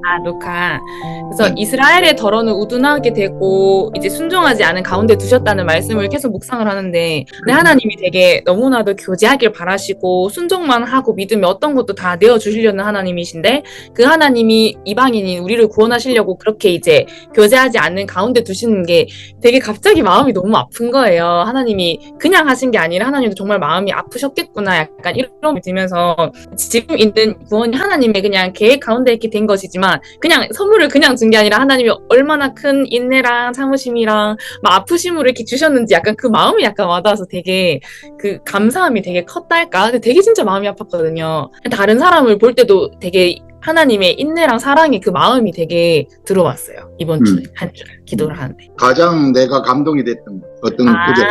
아, 루카. 그래서 이스라엘의 더러는 우둔하게 되고 이제 순종하지 않은 가운데 두셨다는 말씀을 계속 묵상을 하는데, 근데 하나님이 되게 너무나도 교제하길 바라시고 순종만 하고 믿으면 어떤 것도 다 내어 주시려는 하나님이신데, 그 하나님이 이방인인 우리를 구원하시려고 그렇게 이제 교제하지 않는 가운데 두시는 게 되게 갑자기 마음이 너무 아픈 거예요. 하나님이 그냥 하신 게 아니라 하나님도 정말 마음이 아프셨겠구나, 약간 이런 생각이 들면서, 지금 있는 구원이 하나님의 그냥 계획 가운데 이렇게 된 것이지만 그냥 선물을 그냥 준 게 아니라 하나님이 얼마나 큰 인내랑 참으심이랑 막 아프심으로 이렇게 주셨는지 약간 그 마음이 약간 와닿아서 되게 그 감사함이 되게 컸달까? 근데 되게 진짜 마음이 아팠거든요. 다른 사람을 볼 때도 되게 하나님의 인내랑 사랑의 그 마음이 되게 들어왔어요. 이번 주 한 주 기도를 하는데. 가장 내가 감동이 됐던 어떤 구절이죠?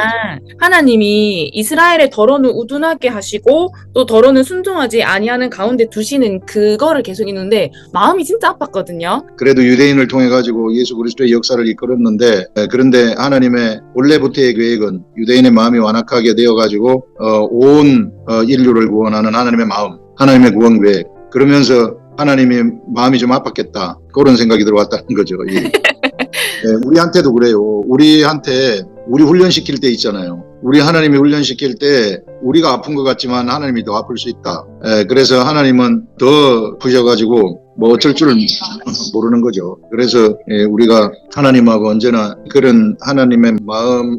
하나님이 이스라엘의 더러는 우둔하게 하시고 또 더러는 순종하지 아니하는 가운데 두시는 그거를 계속 있는데 마음이 진짜 아팠거든요. 그래도 유대인을 통해 가지고 예수 그리스도의 역사를 이끌었는데, 그런데 하나님의 원래부터의 계획은 유대인의 마음이 완악하게 되어 가지고 온 인류를 구원하는 하나님의 마음, 하나님의 구원 계획. 그러면서 하나님의 마음이 좀 아팠겠다, 그런 생각이 들어왔다는 거죠. 우리한테도 그래요. 우리한테 우리 훈련시킬 때 있잖아요. 우리 하나님이 훈련시킬 때 우리가 아픈 것 같지만 하나님이 더 아플 수 있다. 그래서 하나님은 더 푸셔가지고 뭐 어쩔 줄 모르는 거죠. 그래서 우리가 하나님하고 언제나 그런 하나님의 마음이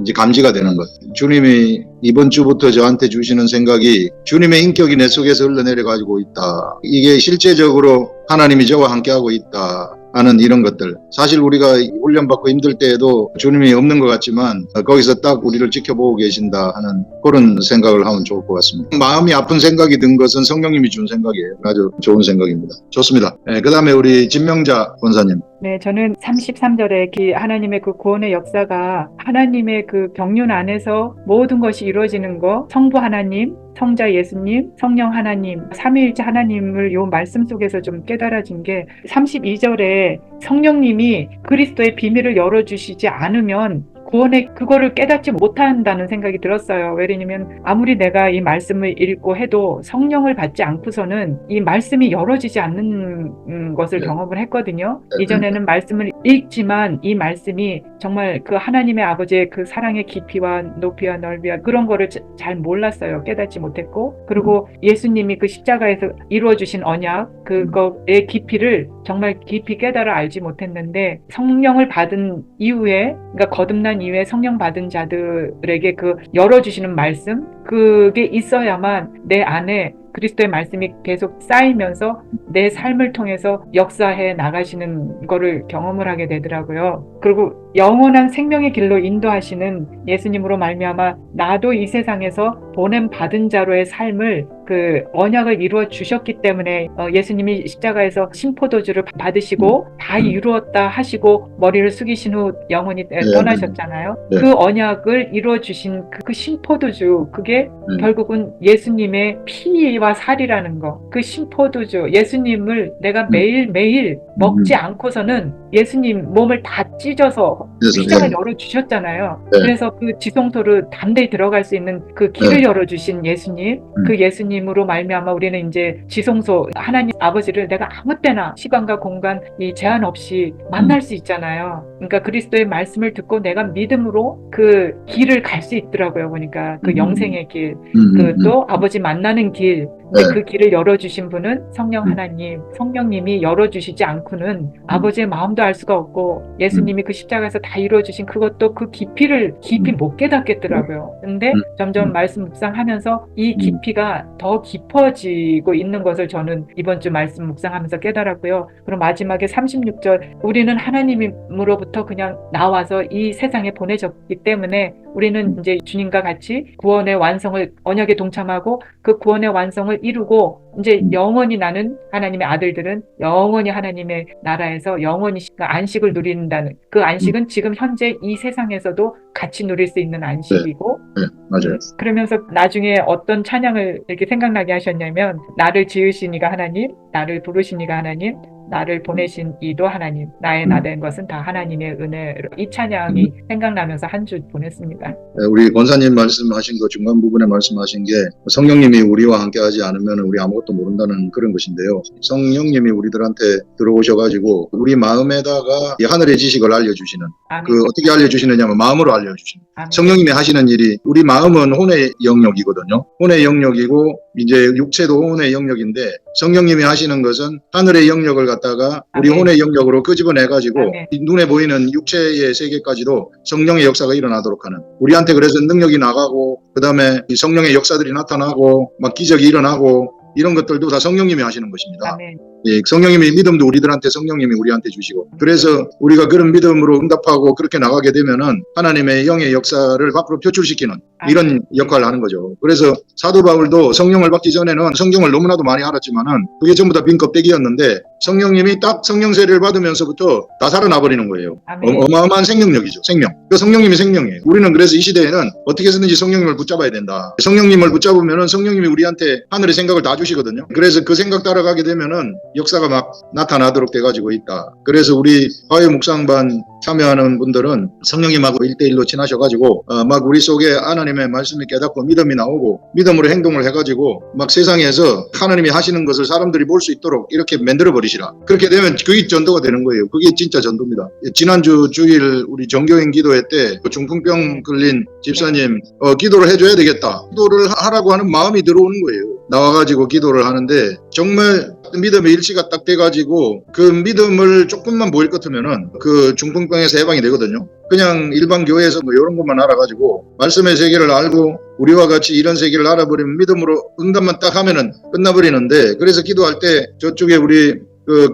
이제 감지가 되는 것. 주님이 이번 주부터 저한테 주시는 생각이 주님의 인격이 내 속에서 흘러내려가지고 있다. 이게 실제적으로 하나님이 저와 함께하고 있다 하는 이런 것들. 사실 우리가 훈련받고 힘들 때에도 주님이 없는 것 같지만 거기서 딱 우리를 지켜보고 계신다 하는 그런 생각을 하면 좋을 것 같습니다. 마음이 아픈 생각이 든 것은 성령님이 준 생각이에요. 아주 좋은 생각입니다. 좋습니다. 그 다음에 우리 진명자 권사님. 네, 저는 33절에 하나님의 그 구원의 역사가 하나님의 그 경륜 안에서 모든 것이 이루어지는 거, 성부 하나님, 성자 예수님, 성령 하나님, 삼위일체 하나님을 요 말씀 속에서 좀 깨달아진 게 32절에 성령님이 그리스도의 비밀을 열어주시지 않으면 구원의 그거를 깨닫지 못한다는 생각이 들었어요. 왜냐면 아무리 내가 이 말씀을 읽고 해도 성령을 받지 않고서는 이 말씀이 열어지지 않는 것을 경험을 했거든요. 이전에는 말씀을 읽지만 이 말씀이 정말 그 하나님의 아버지의 그 사랑의 깊이와 높이와 넓이와 그런 거를 잘 몰랐어요. 깨닫지 못했고, 그리고 예수님이 그 십자가에서 이루어주신 언약 그거의 깊이를 정말 깊이 깨달아 알지 못했는데, 성령을 받은 이후에, 그러니까 거듭난 이후에 성령 받은 자들에게 그 열어주시는 말씀, 그게 있어야만 내 안에 그리스도의 말씀이 계속 쌓이면서 내 삶을 통해서 역사해 나가시는 거를 경험을 하게 되더라고요. 그리고 영원한 생명의 길로 인도하시는 예수님으로 말미암아 나도 이 세상에서 보냄 받은 자로의 삶을 그 언약을 이루어 주셨기 때문에 예수님이 십자가에서 신포도주를 받으시고 다 이루었다 하시고 머리를 숙이신 후 영원히 떠나셨잖아요. 그 언약을 이루어 주신 그 신포도주, 그게 결국은 예수님의 피와 살이라는 거. 그 신포도주 예수님을 내가 매일매일 먹지 않고서는 예수님 몸을 다 찢어서 피자가 열어주셨잖아요. 그래서 그 지성소를 담대히 들어갈 수 있는 그 길을 열어주신 예수님, 그 예수님으로 말미암아 우리는 이제 지성소 하나님 아버지를 내가 아무 때나 시간과 공간 이 제한 없이 만날 수 있잖아요. 그러니까 그리스도의 말씀을 듣고 내가 믿음으로 그 길을 갈 수 있더라고요. 보니까 그 영생의 길, 그 또 아버지 만나는 길. 근데 그 길을 열어주신 분은 성령 하나님, 성령님이 열어주시지 않고는 아버지의 마음도 알 수가 없고, 예수님이 그 십자가에서 다 이루어주신 그것도 그 깊이를 깊이 못 깨닫겠더라고요. 근데 점점 말씀 묵상하면서 이 깊이가 더 깊어지고 있는 것을 저는 이번 주 말씀 묵상하면서 깨달았고요. 그리고 마지막에 36절, 우리는 하나님으로부터 그냥 나와서 이 세상에 보내졌기 때문에 우리는 이제 주님과 같이 구원의 완성을, 언약에 동참하고 그 구원의 완성을 이루고 이제 영원히 나는 하나님의 아들들은 영원히 하나님의 나라에서 영원히 안식을 누린다는, 그 안식은 지금 현재 이 세상에서도 같이 누릴 수 있는 안식이고, 맞아요. 그러면서 나중에 어떤 찬양을 이렇게 생각나게 하셨냐면, 나를 지으신 이가 하나님, 나를 부르신 이가 하나님, 나를 보내신 이도 하나님, 나의 나 된 것은 다 하나님의 은혜로 이 찬양이 생각나면서 한 주 보냈습니다. 우리 권사님 말씀하신 거 중간 부분에 말씀하신 게 성령님이 우리와 함께하지 않으면 우리 아무것도 모른다는 그런 것인데요. 성령님이 우리들한테 들어오셔가지고 우리 마음에다가 이 하늘의 지식을 알려주시는 아멘. 그 어떻게 알려주시느냐면 마음으로 알려주시는 아멘. 성령님이 하시는 일이 우리 마음은 혼의 영역이거든요. 혼의 영역이고 이제 육체도 혼의 영역인데 성령님이 하시는 것은 하늘의 영역을 갖다가 우리 아멘. 혼의 영역으로 끄집어내가지고 아멘. 이 눈에 보이는 육체의 세계까지도 성령의 역사가 일어나도록 하는 우리한테 그래서 능력이 나가고 그 다음에 성령의 역사들이 나타나고 막 기적이 일어나고 이런 것들도 다 성령님이 하시는 것입니다. 아멘. 예, 성령님이 믿음도 우리들한테 성령님이 우리한테 주시고 그래서 우리가 그런 믿음으로 응답하고 그렇게 나가게 되면은 하나님의 영의 역사를 밖으로 표출시키는 이런 역할을 하는 거죠. 그래서 사도 바울도 성령을 받기 전에는 성경을 너무나도 많이 알았지만은 그게 전부 다 빈 껍데기였는데 성령님이 딱 성령 세례를 받으면서부터 다 살아나 버리는 거예요. 아멘. 어마어마한 생명력이죠. 생명. 그 성령님이 생명이에요. 우리는 그래서 이 시대에는 어떻게 해서든지 성령님을 붙잡아야 된다. 성령님을 붙잡으면은 성령님이 우리한테 하늘의 생각을 다 주시거든요. 그래서 그 생각 따라가게 되면은 역사가 막 나타나도록 돼가지고 있다. 그래서 우리 화요 묵상반 참여하는 분들은 성령님하고 1대1로 친하셔가지고 막 우리 속에 하나님의 말씀이 깨닫고 믿음이 나오고 믿음으로 행동을 해가지고 막 세상에서 하나님이 하시는 것을 사람들이 볼 수 있도록 이렇게 만들어 버리시라. 그렇게 되면 그게 전도가 되는 거예요. 그게 진짜 전도입니다. 지난주 주일 우리 정교인 기도회 때 그 중풍병 걸린 집사님 기도를 해줘야 되겠다. 기도를 하라고 하는 마음이 들어오는 거예요. 나와가지고 기도를 하는데 정말 믿음의 일치가 딱 돼가지고 그 믿음을 조금만 보일 것 같으면은 그 중풍병에서 해방이 되거든요. 그냥 일반 교회에서 뭐 이런 것만 알아가지고 말씀의 세계를 알고 우리와 같이 이런 세계를 알아버리면 믿음으로 응답만 딱 하면은 끝나버리는데 그래서 기도할 때 저쪽에 우리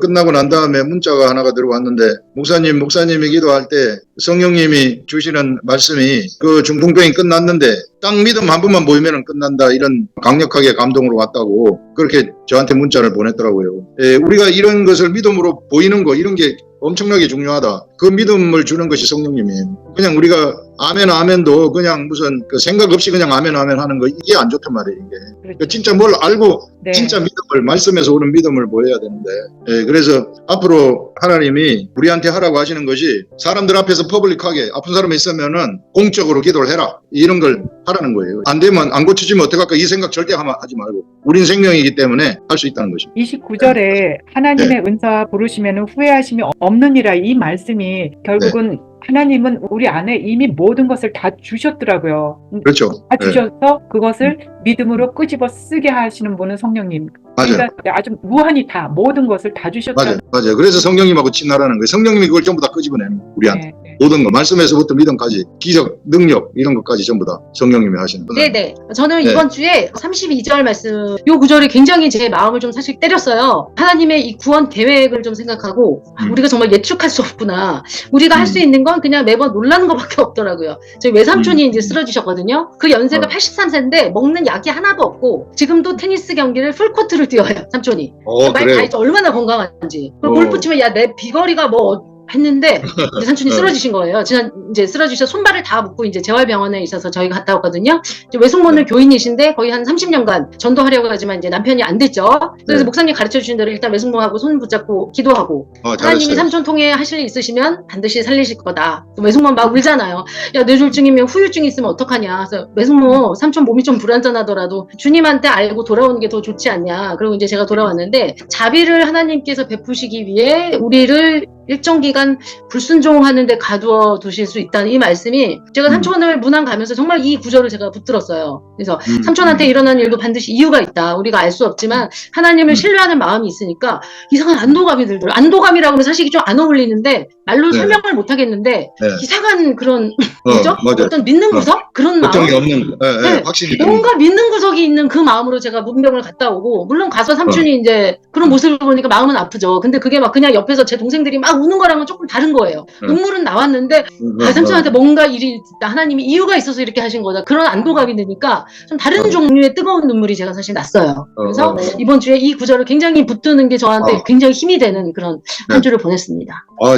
끝나고 난 다음에 문자가 하나가 들어왔는데 목사님이 기도할 때 성령님이 주시는 말씀이 그 중풍병이 끝났는데 딱 믿음 한 번만 보이면 끝난다 이런 강력하게 감동으로 왔다고 그렇게 저한테 문자를 보냈더라고요. 우리가 이런 것을 믿음으로 보이는 거 이런 게 엄청나게 중요하다. 그 믿음을 주는 것이 성령님이에요. 그냥 우리가 아멘 아멘도 그냥 무슨 그 생각 없이 그냥 아멘 아멘 하는 거 이게 안 좋단 말이에요. 이게 그렇죠. 진짜 뭘 알고 네. 진짜 믿음을 말씀에서 오는 믿음을 보여야 되는데 그래서 앞으로 하나님이 우리한테 하라고 하시는 것이 사람들 앞에서 퍼블릭하게 아픈 사람이 있으면은 공적으로 기도를 해라 이런 걸 하라는 거예요. 안 되면 안 고쳐지면 어떡할까 이 생각 절대 하지 말고 우린 생명이기 때문에 할 수 있다는 것입니다. 29절에 하나님의 은사 부르시면 후회하심이 없느니라 이 말씀이 결국은 하나님은 우리 안에 이미 모든 것을 다 주셨더라고요. 그렇죠. 다 주셔서 그것을 믿음으로 끄집어 쓰게 하시는 분은 성령님. 맞아요. 그러니까 아주 무한히 다 모든 것을 다 주셨다는. 맞아요. 그래서 성령님하고 친하라는 거예요. 성령님이 그걸 전부 다 끄집어내는 거예요. 우리한테. 네. 모든 거 말씀에서부터 믿음까지 기적, 능력 이런 것까지 전부 다 성령님이 하시는 거예요. 네네. 저는 이번 주에 32절 말씀 요 구절이 굉장히 제 마음을 좀 사실 때렸어요. 하나님의 이 구원 계획을 좀 생각하고 우리가 정말 예측할 수 없구나. 우리가 할 수 있는 건 그냥 매번 놀라는 것밖에 없더라고요. 저희 외삼촌이 이제 쓰러지셨거든요. 그 연세가 83세인데 먹는 약이 하나도 없고 지금도 테니스 경기를 풀코트를 뛰어요. 삼촌이. 말 다 했죠. 얼마나 건강한지. 그리고 골프 치면 야 내 비거리가 뭐 했는데 이제 삼촌이 쓰러지신 거예요. 이제 쓰러지셔 손발을 다 묶고 이제 재활병원에 있어서 저희가 갔다 왔거든요. 이제 외숙모는 교인이신데 거의 한 30년간 전도하려고 하지만 이제 남편이 안 됐죠. 그래서 목사님 가르쳐 주신 대로 일단 외숙모하고 손 붙잡고 기도하고 하나님이 삼촌 통해 하실 일 있으시면 반드시 살리실 거다. 외숙모 막 울잖아요. 야 뇌졸중이면 후유증이 있으면 어떡하냐. 그래서 외숙모 삼촌 몸이 좀 불안전하더라도 주님한테 알고 돌아오는 게 더 좋지 않냐. 그리고 이제 제가 돌아왔는데 자비를 하나님께서 베푸시기 위해 우리를 일정 기간 불순종하는 데 가두어 두실 수 있다는 이 말씀이 제가 삼촌을 문안 가면서 정말 이 구절을 제가 붙들었어요. 그래서 삼촌한테 일어난 일도 반드시 이유가 있다. 우리가 알 수 없지만 하나님을 신뢰하는 마음이 있으니까 이상한 안도감이 들더라고요. 안도감이라고 하면 사실 좀 안 어울리는데 말로 설명을 못 하겠는데 이상한 그런 뭐죠? 어떤 믿는 구석? 그런 마음? 걱정이 없는 확신이 뭔가 믿는 구석이 있는 그 마음으로 제가 문병을 갔다 오고 물론 가서 삼촌이 이제 그런 모습을 보니까 마음은 아프죠. 근데 그게 막 그냥 옆에서 제 동생들이 막 우는 거랑은 조금 다른 거예요. 눈물은 나왔는데 삼촌한테 뭔가 일이 있다. 하나님이 이유가 있어서 이렇게 하신 거다. 그런 안도감이 드니까 좀 다른 종류의 뜨거운 눈물이 제가 사실 났어요. 그래서 이번 주에 이 구절을 굉장히 붙드는 게 저한테 굉장히 힘이 되는 그런 한 주를 보냈습니다.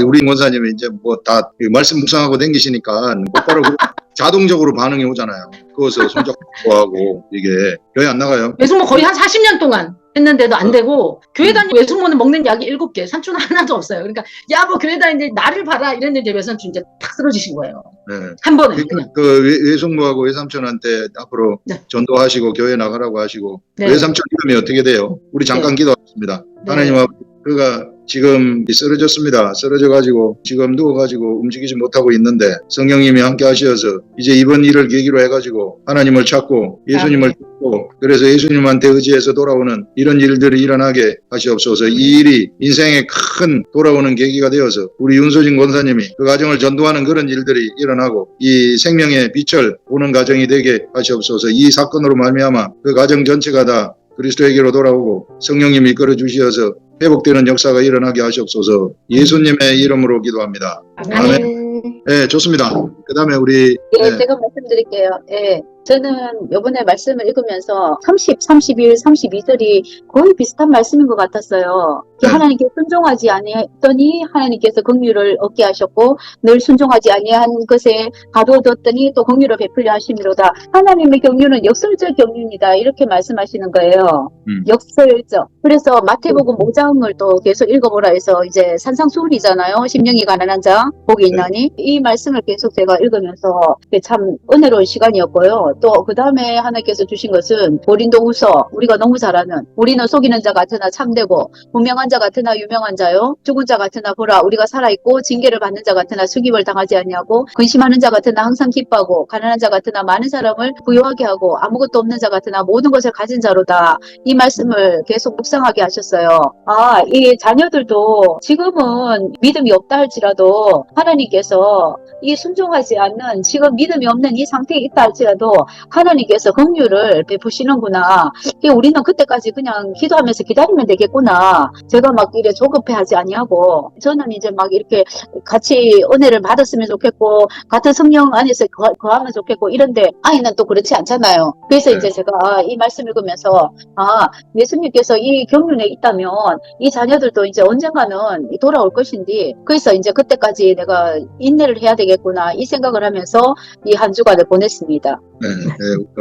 우리 권사님이 이제 뭐 다 말씀 묵상하고 댕기시니까 똑바로 자동적으로 반응이 오잖아요. 그것을 손잡고 하고 이게 교회 안 나가요. 외숙모 거의 한 40년 동안 했는데도 안 되고 교회 다니고 외숙모는 먹는 약이 7개, 삼촌은 하나도 없어요. 그러니까 야뭐 교회 다니는데 나를 봐라 이랬는데 외삼촌 이제 탁 쓰러지신 거예요. 네. 한 번에 그냥. 그 외숙모하고 외삼촌한테 앞으로 네. 전도하시고 교회 나가라고 하시고 네. 외삼촌 이름이 어떻게 돼요? 우리 잠깐 기도하겠습니다. 네. 하나님 앞 그가 지금 쓰러졌습니다. 쓰러져가지고 지금 누워가지고 움직이지 못하고 있는데 성령님이 함께 하셔서 이제 이번 일을 계기로 해가지고 하나님을 찾고 예수님을 찾고 그래서 예수님한테 의지해서 돌아오는 이런 일들이 일어나게 하시옵소서. 이 일이 인생의 큰 돌아오는 계기가 되어서 우리 윤소진 권사님이 그 가정을 전도하는 그런 일들이 일어나고 이 생명의 빛을 보는 가정이 되게 하시옵소서. 이 사건으로 말미암아 그 가정 전체가 다 그리스도에게로 돌아오고 성령님이 이끌어 주시어서 회복되는 역사가 일어나게 하시옵소서. 예수님의 이름으로 기도합니다. 아멘. 네, 좋습니다. 그 다음에 우리 예, 제가 말씀드릴게요. 예. 저는 이번에 말씀을 읽으면서 30, 31, 32절이 거의 비슷한 말씀인 것 같았어요. 네. 하나님께 순종하지 아니했더니 하나님께서 긍휼을 얻게 하셨고 늘 순종하지 아니한 것에 가두어뒀더니 또 긍휼을 베풀려 하심이로다. 하나님의 긍휼은 역설적 긍휼이다. 이렇게 말씀하시는 거예요. 역설적. 그래서 마태복음 5장을 또 계속 읽어보라 해서 이제 산상수훈이잖아요. 심령이 가난한 자 복이 있나니 이 말씀을 계속 제가 읽으면서 참 은혜로운 시간이었고요. 또 그 다음에 하나님께서 주신 것은 고린도후서 우리가 너무 잘 아는 우리는 속이는 자 같으나 참되고 분명한 자 같으나 유명한 자요 죽은 자 같으나 보라 우리가 살아있고 징계를 받는 자 같으나 수깁을 당하지 아니하고 근심하는 자 같으나 항상 기뻐하고 가난한 자 같으나 많은 사람을 부유하게 하고 아무것도 없는 자 같으나 모든 것을 가진 자로다. 이 말씀을 계속 묵상하게 하셨어요. 이 자녀들도 지금은 믿음이 없다 할지라도 하나님께서 이 순종하지 않는 지금 믿음이 없는 이 상태에 있다 할지라도 하나님께서 긍휼을 베푸시는구나. 우리는 그때까지 그냥 기도하면서 기다리면 되겠구나. 제가 막 이래 조급해하지 아니하고 저는 이제 막 이렇게 같이 은혜를 받았으면 좋겠고 같은 성령 안에서 거하면 좋겠고 이런데 아이는 또 그렇지 않잖아요. 그래서 이제 제가 이 말씀 읽으면서 예수님께서 이 경륜에 있다면 이 자녀들도 이제 언젠가는 돌아올 것인데 그래서 이제 그때까지 내가 인내를 해야 되겠구나 이 생각을 하면서 이 한 주간을 보냈습니다. 네,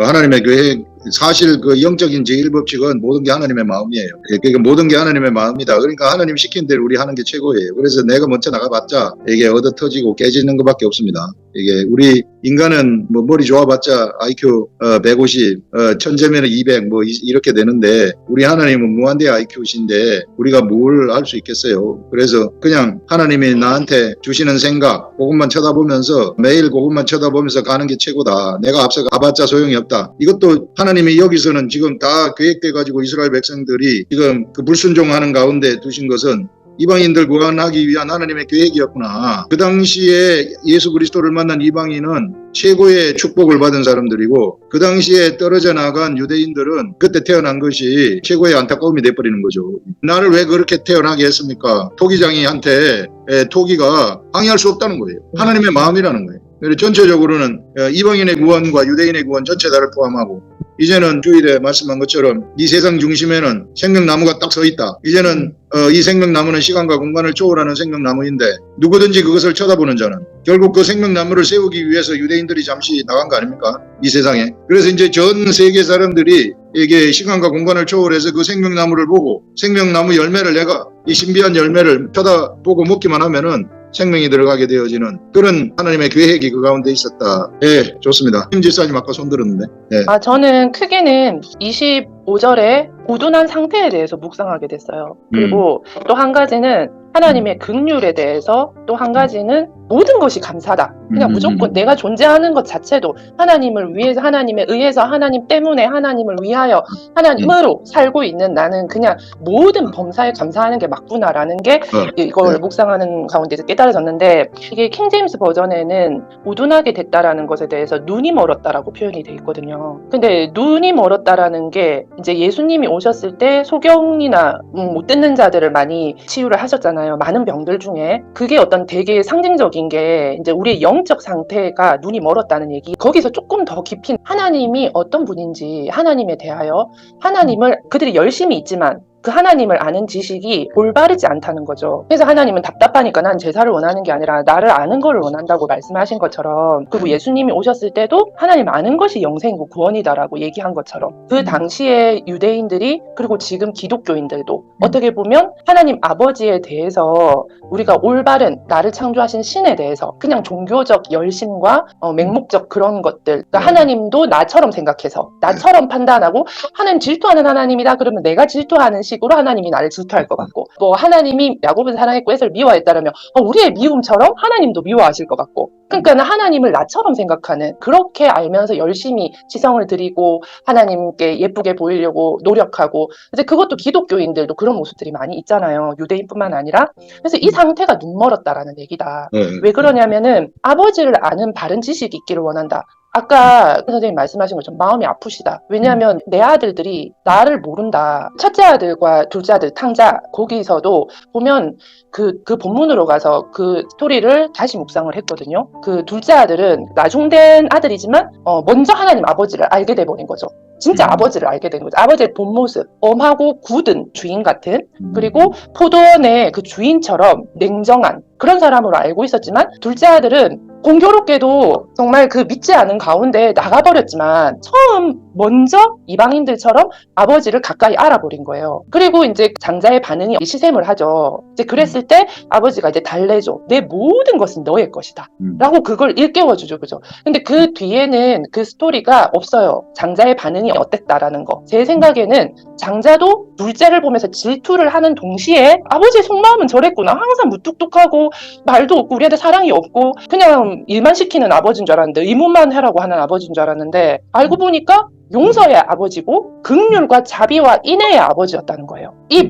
하나님의 계획 사실 그 영적인 제1법칙은 모든 게 하나님의 마음이에요. 그러니까 모든 게 하나님의 마음이다. 그러니까 하나님 시킨 대로 우리 하는 게 최고예요. 그래서 내가 먼저 나가봤자 이게 얻어 터지고 깨지는 것밖에 없습니다. 이게 우리 인간은 뭐 머리 좋아봤자 IQ 150, 천재면 200 뭐 이렇게 되는데 우리 하나님은 무한대 IQ신데 우리가 뭘 할 수 있겠어요. 그래서 그냥 하나님이 나한테 주시는 생각 그것만 쳐다보면서 매일 그것만 쳐다보면서 가는 게 최고다. 내가 앞서 가봤자 소용이 없다. 이것도 하나님이 여기서는 지금 다 계획돼 가지고 이스라엘 백성들이 지금 그 불순종하는 가운데 두신 것은 이방인들 구원하기 위한 하나님의 계획이었구나. 그 당시에 예수 그리스도를 만난 이방인은 최고의 축복을 받은 사람들이고 그 당시에 떨어져 나간 유대인들은 그때 태어난 것이 최고의 안타까움이 돼버리는 거죠. 나를 왜 그렇게 태어나게 했습니까? 토기장이한테 토기가 항의할 수 없다는 거예요. 하나님의 마음이라는 거예요. 그래서 전체적으로는 이방인의 구원과 유대인의 구원 전체 다를 포함하고 이제는 주일에 말씀한 것처럼 이 세상 중심에는 생명나무가 딱 서 있다. 이제는 이 생명나무는 시간과 공간을 초월하는 생명나무인데 누구든지 그것을 쳐다보는 자는 결국 그 생명나무를 세우기 위해서 유대인들이 잠시 나간 거 아닙니까? 이 세상에. 그래서 이제 전 세계 사람들이 이게 시간과 공간을 초월해서 그 생명나무를 보고 생명나무 열매를 내가 이 신비한 열매를 쳐다보고 먹기만 하면은 생명이 들어가게 되어지는 그런 하나님의 계획이 그 가운데 있었다. 예, 좋습니다. 김 집사님 아까 손 들었는데. 예. 저는 크게는 25절에 고둔한 상태에 대해서 묵상하게 됐어요. 그리고 또 한 가지는 하나님의 긍휼에 대해서 또 한 가지는 모든 것이 감사다. 그냥 무조건 내가 존재하는 것 자체도 하나님을 위해서 하나님에 의해서 하나님 때문에 하나님을 위하여 하나님으로 살고 있는 나는 그냥 모든 범사에 감사하는 게 맞구나라는 게 이걸 묵상하는 가운데 깨달아졌는데 이게 킹제임스 버전에는 고둔하게 됐다라는 것에 대해서 눈이 멀었다라고 표현이 돼 있거든요. 근데 눈이 멀었다라는 게 이제 예수님이 오셨을 때 소경이나 못 듣는 자들을 많이 치유를 하셨잖아요. 많은 병들 중에 그게 어떤 되게 상징적인 게 이제 우리의 영적 상태가 눈이 멀었다는 얘기. 거기서 조금 더 깊이 하나님이 어떤 분인지 하나님에 대하여 하나님을 그들이 열심히 있지만 그 하나님을 아는 지식이 올바르지 않다는 거죠. 그래서 하나님은 답답하니까 난 제사를 원하는 게 아니라 나를 아는 거를 원한다고 말씀하신 것처럼, 그리고 예수님이 오셨을 때도 하나님 아는 것이 영생이고 구원이다라고 얘기한 것처럼, 그 당시에 유대인들이 그리고 지금 기독교인들도 어떻게 보면 하나님 아버지에 대해서 우리가 올바른 나를 창조하신 신에 대해서 그냥 종교적 열심과 맹목적 그런 것들, 그러니까 하나님도 나처럼 생각해서 나처럼 판단하고 하나님 질투하는 하나님이다 그러면 내가 질투하는 식으로 하나님이 나를 질투할 것 같고, 뭐 하나님이 야곱을 사랑했고 에서를 미워했다면 우리의 미움처럼 하나님도 미워하실 것 같고, 그러니까 하나님을 나처럼 생각하는, 그렇게 알면서 열심히 지성을 들이고 하나님께 예쁘게 보이려고 노력하고, 이제 그것도 기독교인들도 그런 모습들이 많이 있잖아요. 유대인뿐만 아니라. 그래서 이 상태가 눈멀었다라는 얘기다. 왜 그러냐면은 아버지를 아는 바른 지식이 있기를 원한다. 아까 선생님 말씀하신 것처럼 마음이 아프시다. 왜냐하면 내 아들들이 나를 모른다. 첫째 아들과 둘째 아들 탕자, 거기서도 보면 그 본문으로 가서 그 스토리를 다시 묵상을 했거든요. 그 둘째 아들은 나중된 아들이지만 먼저 하나님 아버지를 알게 돼버린 거죠. 진짜 아버지를 알게 된 거죠. 아버지의 본 모습, 엄하고 굳은 주인 같은, 그리고 포도원의 그 주인처럼 냉정한 그런 사람으로 알고 있었지만, 둘째 아들은 공교롭게도 정말 그 믿지 않은 가운데 나가버렸지만 처음 먼저 이방인들처럼 아버지를 가까이 알아버린 거예요. 그리고 이제 장자의 반응이 시샘을 하죠. 이제 그랬을 때 아버지가 이제 달래줘. 내 모든 것은 너의 것이다. 라고 그걸 일깨워주죠. 그죠? 근데 그 뒤에는 그 스토리가 없어요. 장자의 반응이 어땠다라는 거. 제 생각에는 장자도 둘째를 보면서 질투를 하는 동시에 아버지의 속마음은 저랬구나. 항상 무뚝뚝하고 말도 없고 우리한테 사랑이 없고 그냥 일만 시키는 아버지인 줄 알았는데, 의무만 하라고 하는 아버지인 줄 알았는데, 알고 보니까 용서의 아버지고 긍휼과 자비와 인애의 아버지였다는 거예요. 이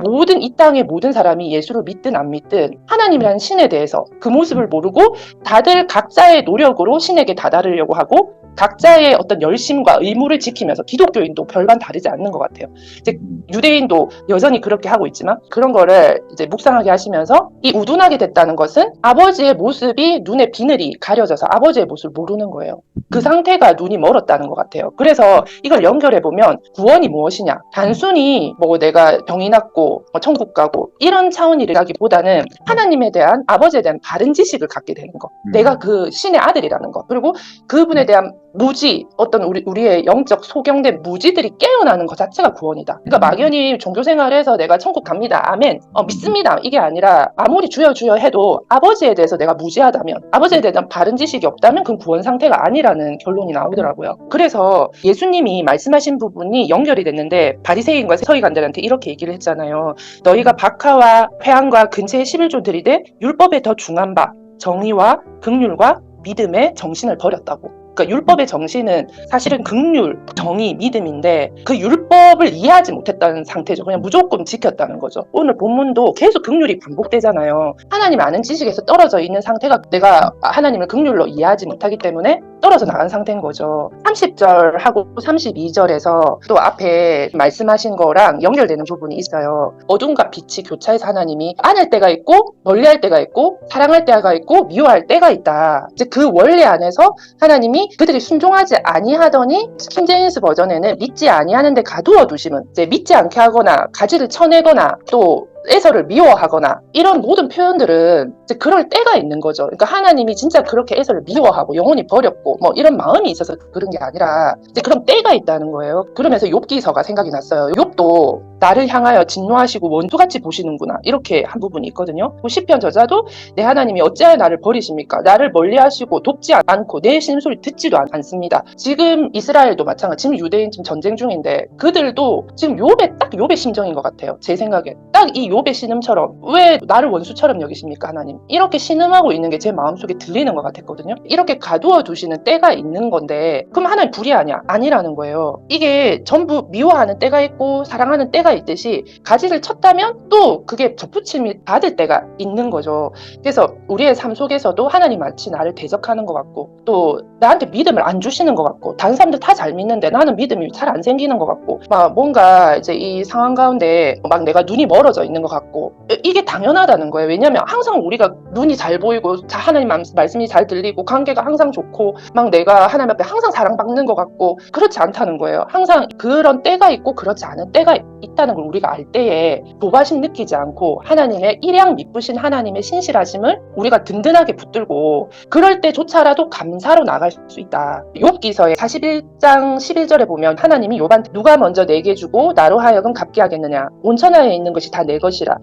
땅의 모든 사람이 예수를 믿든 안 믿든 하나님이라는 신에 대해서 그 모습을 모르고 다들 각자의 노력으로 신에게 다다르려고 하고 각자의 어떤 열심과 의무를 지키면서, 기독교인도 별반 다르지 않는 것 같아요. 이제 유대인도 여전히 그렇게 하고 있지만, 그런 거를 이제 묵상하게 하시면서 이 우둔하게 됐다는 것은 아버지의 모습이 눈에 비늘이 가려져서 아버지의 모습을 모르는 거예요. 그 상태가 눈이 멀었다는 것 같아요. 그래서 이걸 연결해보면 구원이 무엇이냐, 단순히 뭐 내가 병이 낫고 천국 가고 이런 차원이라기보다는 하나님에 대한, 아버지에 대한 바른 지식을 갖게 되는 거, 내가 그 신의 아들이라는 거, 그리고 그분에 대한 무지, 어떤 우리의 영적 소경된 무지들이 깨어나는 것 자체가 구원이다. 그러니까 막연히 종교생활에서 내가 천국 갑니다, 아멘, 믿습니다, 이게 아니라 아무리 주여 주여 해도 아버지에 대해서 내가 무지하다면, 아버지에 대한 바른 지식이 없다면 그건 구원 상태가 아니라는 결론이 나오더라고요. 그래서 예수님이 말씀하신 부분이 연결이 됐는데, 바리새인과 서기관들한테 이렇게 얘기를 했잖아요. 너희가 박하와 회항과 근처의 11조 들이되 율법에 더 중한 바 정의와 긍휼과 믿음의 정신을 버렸다고. 그러니까 율법의 정신은 사실은 긍휼, 정의, 믿음인데 그 율법을 이해하지 못했다는 상태죠. 그냥 무조건 지켰다는 거죠. 오늘 본문도 계속 긍휼이 반복되잖아요. 하나님 아는 지식에서 떨어져 있는 상태가, 내가 하나님을 긍휼로 이해하지 못하기 때문에 떨어져 나간 상태인 거죠. 30절하고 32절에서 또 앞에 말씀하신 거랑 연결되는 부분이 있어요. 어둠과 빛이 교차해서 하나님이 안할 때가 있고 멀리할 때가 있고 사랑할 때가 있고 미워할 때가 있다. 이제 그 원리 안에서 하나님이 그들이 순종하지 아니하더니, 킹제임스 버전에는 믿지 아니하는데 가두어 두심은, 이제 믿지 않게 하거나 가지를 쳐내거나 또 에서를 미워하거나 이런 모든 표현들은 이제 그럴 때가 있는 거죠. 그러니까 하나님이 진짜 그렇게 에서를 미워하고 영원히 버렸고 뭐 이런 마음이 있어서 그런 게 아니라 이제 그런 때가 있다는 거예요. 그러면서 욥기서가 생각이 났어요. 욥도 나를 향하여 진노하시고 원수같이 보시는구나, 이렇게 한 부분이 있거든요. 시편 저자도 내 하나님이 어찌하여 나를 버리십니까? 나를 멀리하시고 돕지 않고 내 신음소리 듣지도 않습니다. 지금 이스라엘도 마찬가지, 지금 유대인 지금 전쟁 중인데 그들도 지금 욥의 심정인 것 같아요. 제 생각에 딱 이 욥의 신음처럼, 왜 나를 원수처럼 여기십니까 하나님, 이렇게 신음하고 있는 게 제 마음속에 들리는 것 같았거든요. 이렇게 가두어 두시는 때가 있는 건데 그럼 하나님 불의하냐? 아니라는 거예요. 이게 전부 미워하는 때가 있고 사랑하는 때가 있듯이 가지를 쳤다면 또 그게 접붙임이 받을 때가 있는 거죠. 그래서 우리의 삶 속에서도 하나님 마치 나를 대적하는 것 같고 또 나한테 믿음을 안 주시는 것 같고, 다른 사람들 다 잘 믿는데 나는 믿음이 잘 안 생기는 것 같고, 막 뭔가 이제 이 상황 가운데 막 내가 눈이 멀어져 있는 것 같고 이게 당연하다는 거예요. 왜냐하면 항상 우리가 눈이 잘 보이고 하나님 말씀이 잘 들리고 관계가 항상 좋고 막 내가 하나님 앞에 항상 사랑받는 것 같고 그렇지 않다는 거예요. 항상 그런 때가 있고 그렇지 않은 때가 있다는 걸 우리가 알 때에 조바심 느끼지 않고 하나님의 일양 미쁘신 하나님의 신실하심을 우리가 든든하게 붙들고 그럴 때조차라도 감사로 나갈 수 있다. 욥기서의 41장 11절에 보면 하나님이 욥한테 누가 먼저 내게 주고 나로 하여금 갚게 하겠느냐. 온천하에 있는 것이 다 내 것이라.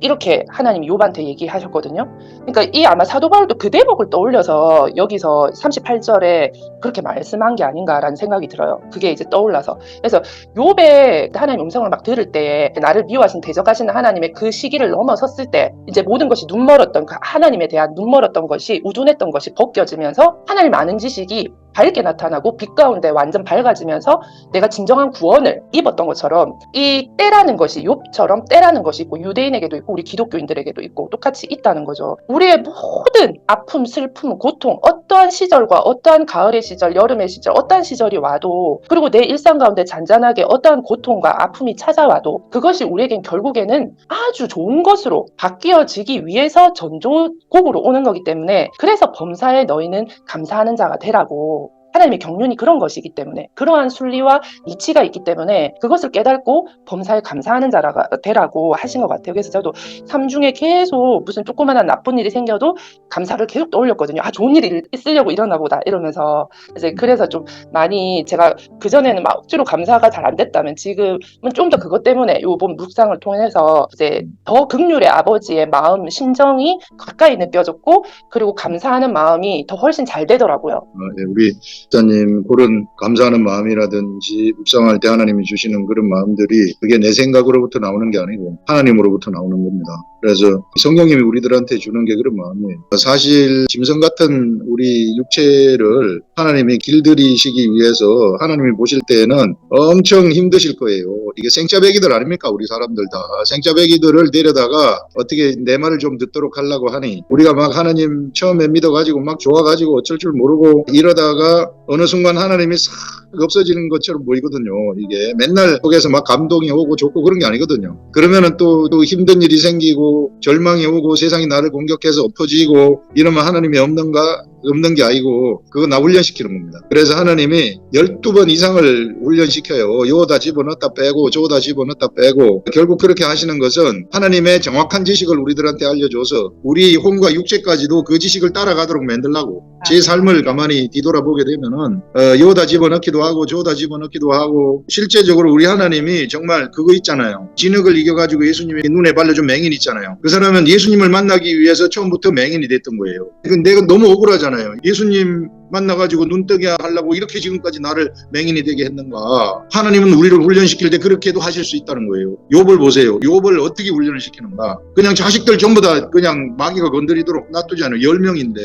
이렇게 하나님이 욥한테 얘기하셨거든요. 그러니까 이 아마 사도 바울도 그 대목을 떠올려서 여기서 38절에 그렇게 말씀한 게 아닌가라는 생각이 들어요. 그게 이제 떠올라서. 그래서 욥의 하나님의 음성을 막 들을 때에 나를 미워하신 대적하시는 하나님의 그 시기를 넘어섰을 때 이제 모든 것이 눈멀었던 그 하나님에 대한 눈멀었던 것이 우둔했던 것이 벗겨지면서 하나님 아는 지식이 밝게 나타나고 빛 가운데 완전 밝아지면서 내가 진정한 구원을 입었던 것처럼 이 때라는 것이 욥처럼 때라는 것이 있고 유대인에게도 있고 우리 기독교인들에게도 있고 똑같이 있다는 거죠. 우리의 모든 아픔, 슬픔, 고통 어떠한 시절과 어떠한 가을의 시절, 여름의 시절 어떠한 시절이 와도 그리고 내 일상 가운데 잔잔하게 어떠한 고통과 아픔이 찾아와도 그것이 우리에겐 결국에는 아주 좋은 것으로 바뀌어지기 위해서 전조곡으로 오는 거기 때문에 그래서 범사에 너희는 감사하는 자가 되라고 하나님의 경륜이 그런 것이기 때문에 그러한 순리와 이치가 있기 때문에 그것을 깨닫고 범사에 감사하는 자가 되라고 하신 것 같아요. 그래서 저도 삶 중에 계속 무슨 조그마한 나쁜 일이 생겨도 감사를 계속 떠올렸거든요. 아 좋은 일이 있으려고 일어나 보다 이러면서 이제 그래서 좀 많이 제가 그전에는 막 억지로 감사가 잘 안 됐다면 지금은 좀 더 그것 때문에 이번 묵상을 통해서 이제 더 긍휼의 아버지의 마음 심정이 가까이 느껴졌고 그리고 감사하는 마음이 더 훨씬 잘 되더라고요. 네, 우리 목사님 그런 감사하는 마음이라든지 묵상할 때 하나님이 주시는 그런 마음들이 그게 내 생각으로부터 나오는 게 아니고 하나님으로부터 나오는 겁니다. 그래서 성령님이 우리들한테 주는 게 그런 마음이에요. 사실 짐승 같은 우리 육체를 하나님이 길들이시기 위해서 하나님이 보실 때에는 엄청 힘드실 거예요. 이게 생짜배기들 아닙니까? 우리 사람들 다 생짜배기들을 데려다가 어떻게 내 말을 좀 듣도록 하려고 하니 우리가 막 하나님 처음에 믿어가지고 막 좋아가지고 어쩔 줄 모르고 이러다가 어느 순간 하나님이 싹 없어지는 것처럼 보이거든요. 이게 맨날 속에서 막 감동이 오고 좋고 그런 게 아니거든요. 그러면은 또 힘든 일이 생기고 절망이 오고 세상이 나를 공격해서 엎어지고 이러면 하나님이 없는 게 아니고 그거 나 훈련시키는 겁니다. 그래서 하나님이 12번 이상을 훈련시켜요. 요다 집어넣었다 빼고 저다 집어넣었다 빼고 결국 그렇게 하시는 것은 하나님의 정확한 지식을 우리들한테 알려줘서 우리 혼과 육체까지도 그 지식을 따라가도록 만들라고 제 삶을 가만히 뒤돌아보게 되면은 요다 집어넣기도 하고 저다 집어넣기도 하고 실제적으로 우리 하나님이 정말 그거 있잖아요. 진흙을 이겨가지고 예수님의 눈에 발라준 맹인 있잖아요. 그 사람은 예수님을 만나기 위해서 처음부터 맹인이 됐던 거예요. 내가 너무 억울하잖아요. 예수님 만나가지고 눈뜨게 하려고 이렇게 지금까지 나를 맹인이 되게 했는가. 하나님은 우리를 훈련시킬 때 그렇게도 하실 수 있다는 거예요. 욥을 보세요. 욥을 어떻게 훈련을 시키는가. 그냥 자식들 전부 다 그냥 마귀가 건드리도록 놔두잖아요. 10명인데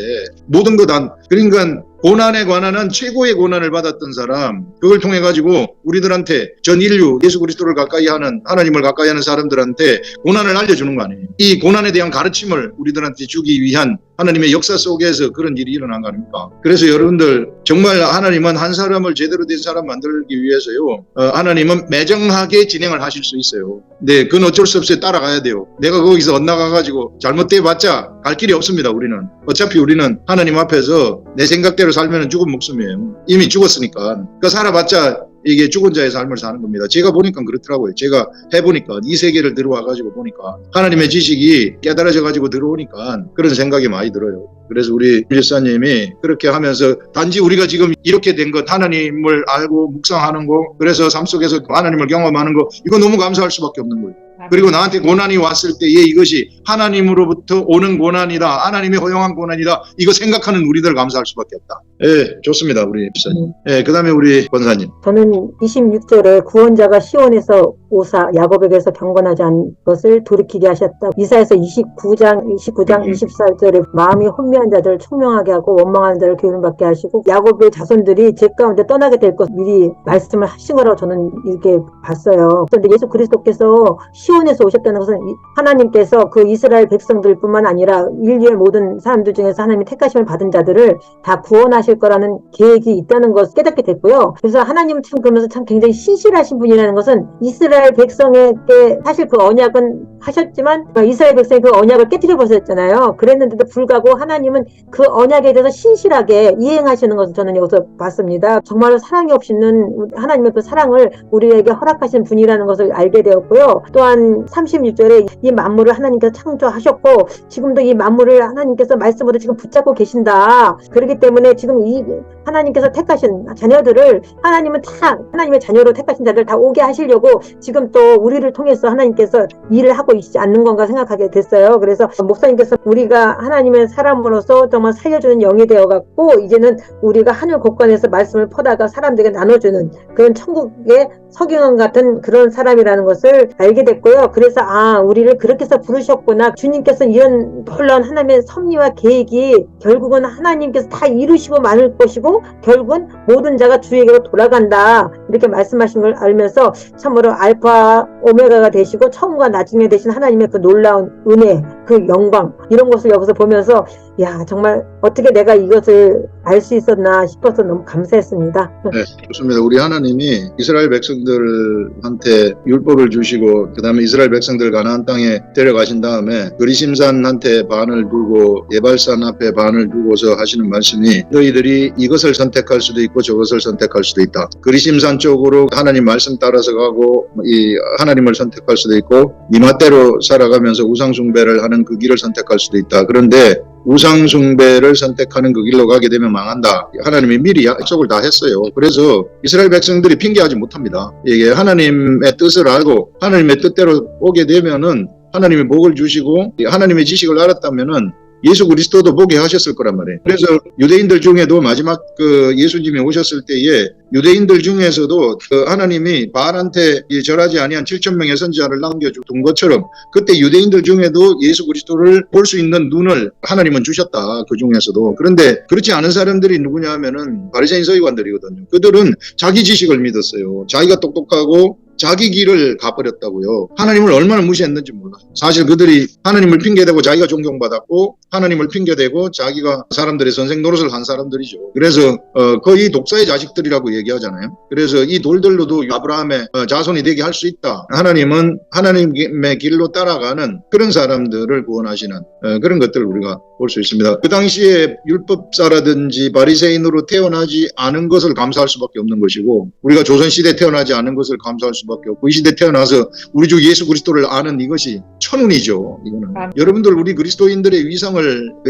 모든 거 다 그러니까 고난에 관한 최고의 고난을 받았던 사람 그걸 통해 가지고 우리들한테 전 인류 예수 그리스도를 가까이 하는 하나님을 가까이 하는 사람들한테 고난을 알려주는 거 아니에요. 이 고난에 대한 가르침을 우리들한테 주기 위한 하나님의 역사 속에서 그런 일이 일어난 거 아닙니까? 그래서 여러분들 정말 하나님은 한 사람을 제대로 된 사람 만들기 위해서요. 하나님은 매정하게 진행을 하실 수 있어요. 네, 그건 어쩔 수 없어요. 따라가야 돼요. 내가 거기서 엇나가가지고 잘못돼봤자 갈 길이 없습니다. 우리는 어차피 우리는 하나님 앞에서 내 생각대로 살면 죽은 목숨이에요. 이미 죽었으니까. 그러니까 살아봤자 이게 죽은 자의 삶을 사는 겁니다. 제가 보니까 그렇더라고요. 제가 해보니까 이 세계를 들어와가지고 보니까 하나님의 지식이 깨달아져가지고 들어오니까 그런 생각이 많이 들어요. 그래서 우리 일사님이 그렇게 하면서 단지 우리가 지금 이렇게 된 것 하나님을 알고 묵상하는 거 그래서 삶 속에서 하나님을 경험하는 거 이거 너무 감사할 수밖에 없는 거예요. 그리고 나한테 고난이 왔을 때에 이것이 하나님으로부터 오는 고난이다. 하나님이 허용한 고난이다. 이거 생각하는 우리들 감사할 수밖에 없다. 예, 좋습니다. 우리 집사님. 예, 그 다음에 우리 권사님. 저는 26절에 구원자가 시온에서 오사 야곱에게서 경건하지 않은 것을 돌이키게 하셨다. 이사야서 29장 24절에 마음이 혼미한 자들을 총명하게 하고 원망하는 자를 교훈받게 하시고 야곱의 자손들이 제 가운데 떠나게 될 것 미리 말씀을 하신 거라고 저는 이렇게 봤어요. 그런데 예수 그리스도께서 시온 시온에서 오셨다는 것은 하나님께서 그 이스라엘 백성들뿐만 아니라 인류의 모든 사람들 중에서 하나님이 택하심을 받은 자들을 다 구원하실 거라는 계획이 있다는 것을 깨닫게 됐고요. 그래서 하나님은 참 그러면서 참 굉장히 신실하신 분이라는 것은 이스라엘 백성에게 사실 그 언약은 하셨지만 이스라엘 백성이 그 언약을 깨뜨려 버렸잖아요. 그랬는데도 불구하고 하나님은 그 언약에 대해서 신실하게 이행하시는 것을 저는 여기서 봤습니다. 정말로 사랑이 없이는 하나님의 그 사랑을 우리에게 허락하신 분이라는 것을 알게 되었고요. 또한 36절에 이 만물을 하나님께서 창조하셨고 지금도 이 만물을 하나님께서 말씀으로 지금 붙잡고 계신다. 그렇기 때문에 지금 이 하나님께서 택하신 자녀들을 하나님은 다 하나님의 자녀로 택하신 자들 다 오게 하시려고 지금 또 우리를 통해서 하나님께서 일을 하고 있지 않는 건가 생각하게 됐어요. 그래서 목사님께서 우리가 하나님의 사람으로서 정말 살려주는 영이 되어갖고 이제는 우리가 하늘 곳간에서 말씀을 퍼다가 사람들에게 나눠주는 그런 천국의 서경원 같은 그런 사람이라는 것을 알게 됐고요. 그래서 우리를 그렇게 해서 부르셨구나. 주님께서 이런 놀라운 하나님의 섭리와 계획이 결국은 하나님께서 다 이루시고 마실 것이고 결국은 모든 자가 주에게로 돌아간다. 이렇게 말씀하신 걸 알면서 참으로 알파 오메가가 되시고 처음과 나중에 되신 하나님의 그 놀라운 은혜, 그 영광 이런 것을 여기서 보면서 야 정말 어떻게 내가 이것을 알 수 있었나 싶어서 너무 감사했습니다. 네, 좋습니다. 우리 하나님이 이스라엘 백성들한테 율법을 주시고 그 다음에 이스라엘 백성들 가나안 땅에 데려가신 다음에 그리심산한테 반을 두고 예발산 앞에 반을 두고서 하시는 말씀이 너희들이 이것을 선택할 수도 있고 저것을 선택할 수도 있다. 그리심산 쪽으로 하나님 말씀 따라서 가고 이 하나님을 선택할 수도 있고 네 멋대로 살아가면서 우상숭배를 하는 그 길을 선택할 수도 있다. 그런데 우상숭배를 선택하는 그 길로 가게 되면 망한다. 하나님이 미리 약속을 다 했어요. 그래서 이스라엘 백성들이 핑계하지 못합니다. 이게 하나님의 뜻을 알고 하나님의 뜻대로 오게 되면은 하나님이 복을 주시고 하나님의 지식을 알았다면은 예수 그리스도도 보게 하셨을 거란 말이에요. 그래서 유대인들 중에도 마지막 그 예수님이 오셨을 때에 유대인들 중에서도 그 하나님이 바알한테 절하지 아니한 7,000명의 선지자를 남겨둔 것처럼 그때 유대인들 중에도 예수 그리스도를 볼 수 있는 눈을 하나님은 주셨다. 그 중에서도. 그런데 그렇지 않은 사람들이 누구냐 하면은 바리새인 서기관들이거든요. 그들은 자기 지식을 믿었어요. 자기가 똑똑하고 자기 길을 가버렸다고요. 하나님을 얼마나 무시했는지 몰라요. 사실 그들이 하나님을 핑계대고 자기가 존경받았고 하나님을 핑계대고 자기가 사람들의 선생 노릇을 한 사람들이죠. 그래서 거의 독사의 자식들이라고 얘기하잖아요. 그래서 이 돌들로도 아브라함의 자손이 되게 할 수 있다. 하나님은 하나님의 길로 따라가는 그런 사람들을 구원하시는 그런 것들을 우리가 볼 수 있습니다. 그 당시에 율법사라든지 바리새인으로 태어나지 않은 것을 감사할 수밖에 없는 것이고 우리가 조선시대에 태어나지 않은 것을 감사할 수밖에 없고 이 시대에 태어나서 우리 주 예수 그리스도를 아는 이것이 천운이죠. 이거는. 여러분들 우리 그리스도인들의 위상을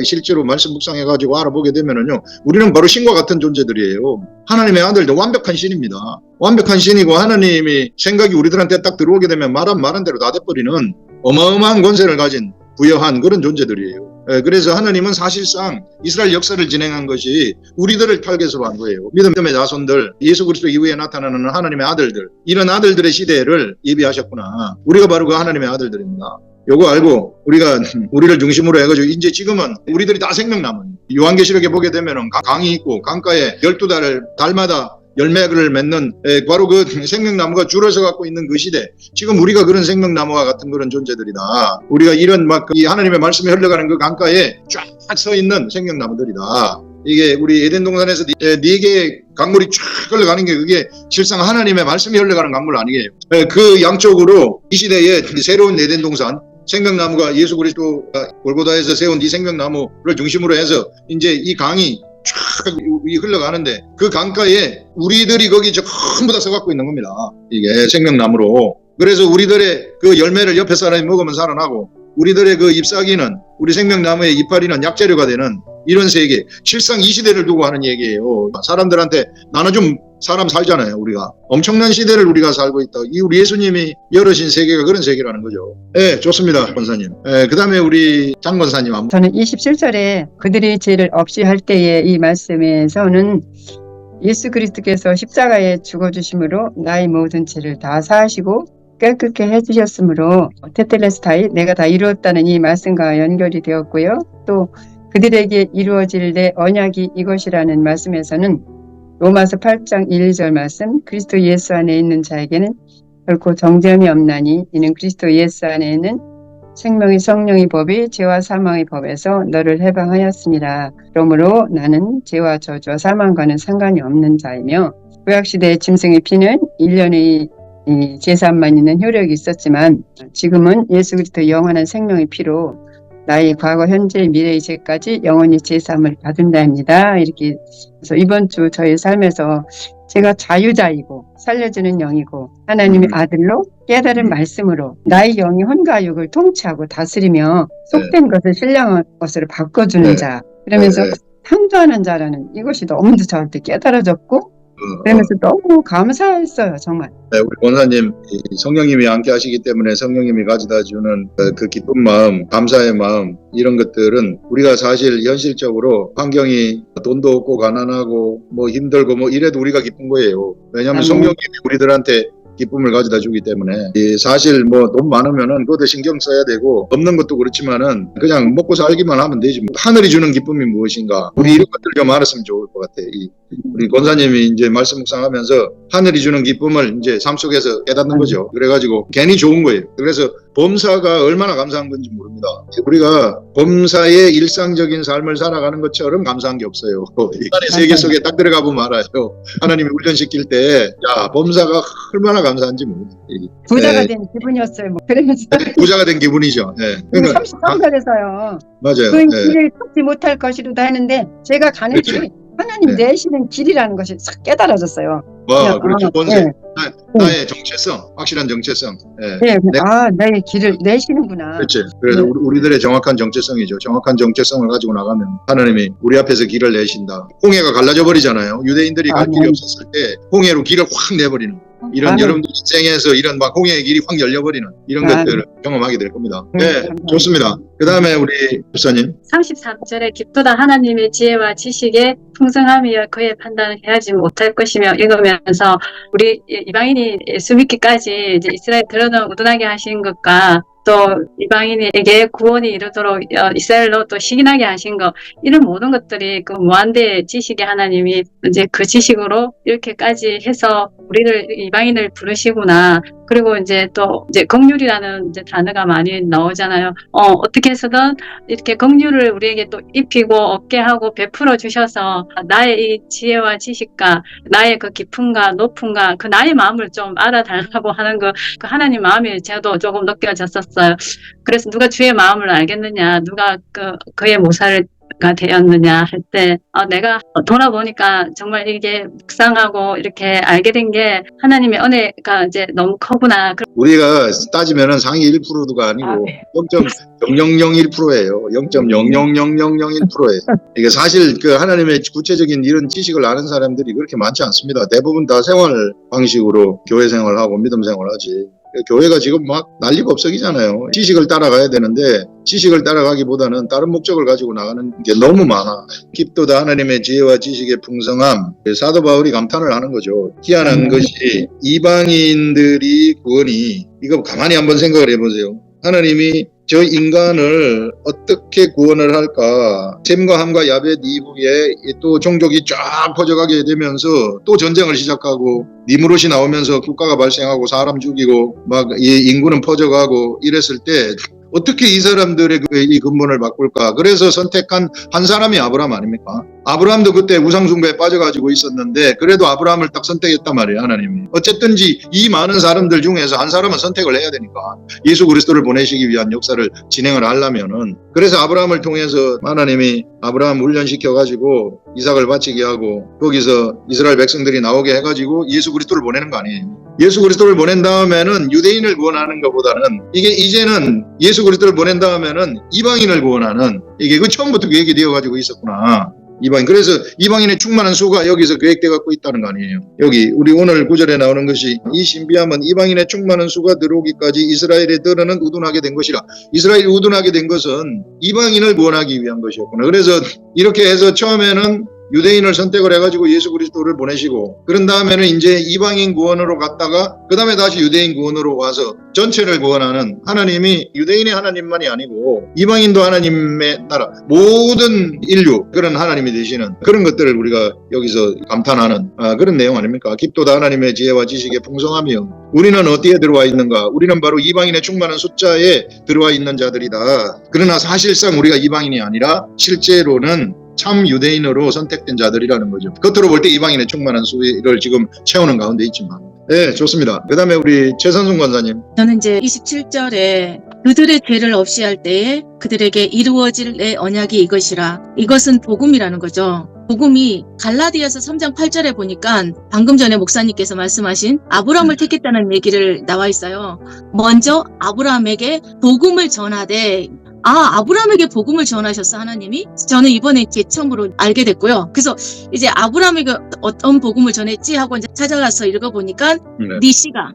실제로 말씀 묵상해가지고 알아보게 되면은요, 우리는 바로 신과 같은 존재들이에요. 하나님의 아들들 완벽한 신입니다. 완벽한 신이고 하나님이 생각이 우리들한테 딱 들어오게 되면 말한 대로 다 돼버리는 어마어마한 권세를 가진 부여한 그런 존재들이에요. 그래서 하나님은 사실상 이스라엘 역사를 진행한 것이 우리들을 타겟으로 한 거예요. 믿음의 자손들, 예수 그리스도 이후에 나타나는 하나님의 아들들, 이런 아들들의 시대를 예비하셨구나. 우리가 바로 그 하나님의 아들들입니다. 요거 알고 우리가 우리를 중심으로 해가지고 이제 지금은 우리들이 다 생명나무. 요한계시록에 보게 되면은 강이 있고 강가에 12달마다 열매를 맺는 바로 그 생명나무가 줄어서 갖고 있는 그 시대. 지금 우리가 그런 생명나무와 같은 그런 존재들이다. 우리가 이런 막 이 하나님의 말씀이 흘러가는 그 강가에 쫙 서 있는 생명나무들이다. 이게 우리 에덴 동산에서 네 개의 강물이 쫙 흘러가는 게 그게 실상 하나님의 말씀이 흘러가는 강물 아니에요. 그 양쪽으로 이 시대에 새로운 에덴 동산 생명나무가 예수 그리스도가 골고다에서 세운 이 생명나무를 중심으로 해서 이제 이 강이 쫙 흘러가는데 그 강가에 우리들이 거기 전부 다 서갖고 있는 겁니다. 이게 생명나무로. 그래서 우리들의 그 열매를 옆에 사람이 먹으면 살아나고 우리들의 그 잎사귀는 우리 생명나무의 이파리는 약재료가 되는 이런 세계. 실상 이 시대를 두고 하는 얘기예요. 사람들한테 나눠준 사람 살잖아요. 우리가 엄청난 시대를 우리가 살고 있다. 이 우리 예수님이 열으신 세계가 그런 세계라는 거죠. 네, 좋습니다, 권사님. 그 다음에 우리 장 권사님. 저는 27절에 그들이 죄를 없이 할 때에 이 말씀에서는 예수 그리스도께서 십자가에 죽어주심으로 나의 모든 죄를 다 사하시고 깨끗게 해주셨으므로 테텔레스타이 내가 다 이루었다는 이 말씀과 연결이 되었고요. 또 그들에게 이루어질 내 언약이 이것이라는 말씀에서는 로마서 8장 1, 2절 말씀 그리스도 예수 안에 있는 자에게는 결코 정죄함이 없나니 이는 그리스도 예수 안에는 생명의 성령의 법이 죄와 사망의 법에서 너를 해방하였습니다. 그러므로 나는 죄와 저주와 사망과는 상관이 없는 자이며 구약시대의 짐승의 피는 1년의 제사만 있는 효력이 있었지만 지금은 예수 그리스도의 영원한 생명의 피로 나의 과거, 현재, 미래의 죄까지 영원히 제사함을 받은다입니다. 이렇게 그래서 이번 주 저의 삶에서 제가 자유자이고 살려주는 영이고 하나님의 아들로 깨달은 말씀으로 나의 영이 혼과 육을 통치하고 다스리며 속된 것을 신령한 것으로 바꿔주는 자 그러면서 창조하는 자라는 이것이 너무도 저한테 깨달아졌고 그러면서 너무 감사했어요. 정말. 네, 우리 권사님 성령님이 함께 하시기 때문에 성령님이 가져다 주는 그 기쁜 마음, 감사의 마음 이런 것들은 우리가 사실 현실적으로 환경이 돈도 없고 가난하고 뭐 힘들고 뭐 이래도 우리가 기쁜 거예요. 왜냐하면 성령님이 우리들한테 기쁨을 가져다 주기 때문에 사실 뭐 돈 많으면은 그것도 신경 써야 되고 없는 것도 그렇지만은 그냥 먹고 살기만 하면 되지 뭐. 하늘이 주는 기쁨이 무엇인가 우리 이런 것들 좀 알았으면 좋을 것 같아. 우리 권사님이 이제 말씀 묵상하면서 하늘이 주는 기쁨을 이제 삶 속에서 깨닫는 거죠. 그래가지고 괜히 좋은 거예요. 그래서 범사가 얼마나 감사한 건지 모릅니다. 우리가 범사의 일상적인 삶을 살아가는 것처럼 감사한 게 없어요. 인간의 세계 속에 딱 들어가 보면 알아요. 하나님이 훈련시킬 때 야 범사가 얼마나 감사한지 모릅니다. 부자가 된 기분이었어요. 뭐. 그러면서 부자가 된 기분이죠. 네. 그러니까 33절에서요. 맞아요. 그 네. 길을 찾지 못할 것이로다 하는데 제가 가는 그렇죠. 길이 하나님 내시는 길이라는 것이 싹 깨달아졌어요. 와, 그렇죠. 본세. 네. 나의 정체성, 확실한 정체성. 네. 나의 길을 내시는구나. 그렇지. 그래서 우리들의 정확한 정체성이죠. 정확한 정체성을 가지고 나가면 하나님이 우리 앞에서 길을 내신다. 홍해가 갈라져 버리잖아요. 유대인들이 갈 길이 없었을 때 홍해로 길을 확 내버리는. 이런 여러분들 인생에서 이런 막 홍해의 길이 확 열려버리는 이런 것들을 경험하게 될 겁니다. 네, 좋습니다. 그 다음에 우리 목사님. 33절에 기쁘다 하나님의 지혜와 지식에 풍성함이여 그의 판단을 해하지 못할 것이며 읽으면서 우리 이방인이 예수 믿기까지 이제 이스라엘 들어는 우둔하게 하신 것과 또 이방인에게 구원이 이르도록 이스라엘로 또 식인하게 하신 것 이런 모든 것들이 그 무한대의 지식의 하나님이 이제 그 지식으로 이렇게까지 해서 우리를 이방인을 부르시구나. 그리고 이제 또 이제 긍휼이라는 이제 단어가 많이 나오잖아요. 어떻게 해서든 이렇게 긍휼을 우리에게 또 입히고 얻게 하고 베풀어 주셔서 나의 이 지혜와 지식과 나의 그 깊음과 높음과 그 나의 마음을 좀 알아달라고 하는 그 하나님 마음이 저도 조금 느껴졌었어요. 그래서 누가 주의 마음을 알겠느냐, 누가 그의 모사를 가 되었느냐 할 때 내가 돌아보니까 정말 이게 묵상하고 이렇게 알게 된 게 하나님의 은혜가 이제 너무 크구나. 우리가 따지면은 상위 1%가 아니고 0.0001%예요. 0.000001%예요. 이게 사실 그 하나님의 구체적인 이런 지식을 아는 사람들이 그렇게 많지 않습니다. 대부분 다 생활 방식으로 교회 생활하고 믿음 생활하지. 교회가 지금 막 난리가 없어지잖아요. 지식을 따라가야 되는데 지식을 따라가기보다는 다른 목적을 가지고 나가는 게 너무 많아. 깊도다 하나님의 지혜와 지식의 풍성함. 사도 바울이 감탄을 하는 거죠. 희한한 것이 이방인들이 구원이 이거 가만히 한번 생각을 해보세요. 하나님이 저 인간을 어떻게 구원을 할까? 셈과 함과 야벳 이후에 또 종족이 쫙 퍼져가게 되면서 또 전쟁을 시작하고 니무롯이 나오면서 국가가 발생하고 사람 죽이고 막 이 인구는 퍼져가고 이랬을 때 어떻게 이 사람들의 이 근본을 바꿀까? 그래서 선택한 한 사람이 아브라함 아닙니까? 아브라함도 그때 우상숭배에 빠져가지고 있었는데 그래도 아브라함을 딱 선택했단 말이에요, 하나님이. 어쨌든지 이 많은 사람들 중에서 한 사람은 선택을 해야 되니까 예수 그리스도를 보내시기 위한 역사를 진행을 하려면은 그래서 아브라함을 통해서 하나님이 아브라함 훈련시켜가지고 이삭을 바치게 하고 거기서 이스라엘 백성들이 나오게 해가지고 예수 그리스도를 보내는 거 아니에요. 예수 그리스도를 보낸 다음에는 유대인을 구원하는 것보다는 이게 이제는 예수 그리스도를 보낸 다음에는 이방인을 구원하는 이게 그 처음부터 계획이 되어가지고 있었구나. 이방인. 그래서 이방인의 충만한 수가 여기서 계획되어 갖고 있다는 거 아니에요. 여기 우리 오늘 구절에 나오는 것이 이 신비함은 이방인의 충만한 수가 들어오기까지 이스라엘의 들어는 우둔하게 된 것이라. 이스라엘이 우둔하게 된 것은 이방인을 구원하기 위한 것이었구나. 그래서 이렇게 해서 처음에는 유대인을 선택을 해가지고 예수 그리스도를 보내시고 그런 다음에는 이제 이방인 구원으로 갔다가 그 다음에 다시 유대인 구원으로 와서 전체를 구원하는 하나님이 유대인의 하나님만이 아니고 이방인도 하나님의 나라 모든 인류 그런 하나님이 되시는 그런 것들을 우리가 여기서 감탄하는 그런 내용 아닙니까? 깊도다 하나님의 지혜와 지식의 풍성하며 우리는 어디에 들어와 있는가? 우리는 바로 이방인의 충만한 숫자에 들어와 있는 자들이다. 그러나 사실상 우리가 이방인이 아니라 실제로는 참 유대인으로 선택된 자들이라는 거죠. 겉으로 볼 때 이방인의 충만한 수를 지금 채우는 가운데 있지만. 네, 좋습니다. 그 다음에 우리 최선순 권사님. 저는 이제 27절에 그들의 죄를 없이 할 때에 그들에게 이루어질 내 언약이 이것이라. 이것은 복음이라는 거죠. 복음이 갈라디아서 3장 8절에 보니까 방금 전에 목사님께서 말씀하신 아브라함을 택했다는 얘기를 나와 있어요. 먼저 아브라함에게 복음을 전하되 아브라함에게 복음을 전하셨어 하나님이? 저는 이번에 제 처음으로 알게 됐고요. 그래서 이제 아브라함에게 어떤 복음을 전했지 하고 이제 찾아가서 읽어보니까 네 씨가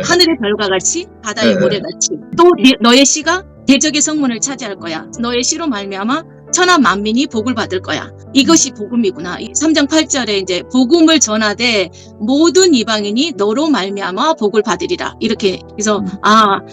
하늘의 별과 같이 바다의 모래같이 또 너의 씨가 대적의 성문을 차지할 거야. 너의 씨로 말미암아 천하 만민이 복을 받을 거야. 이것이 복음이구나. 3장 8절에 이제 복음을 전하되 모든 이방인이 너로 말미암아 복을 받으리라. 이렇게 그래서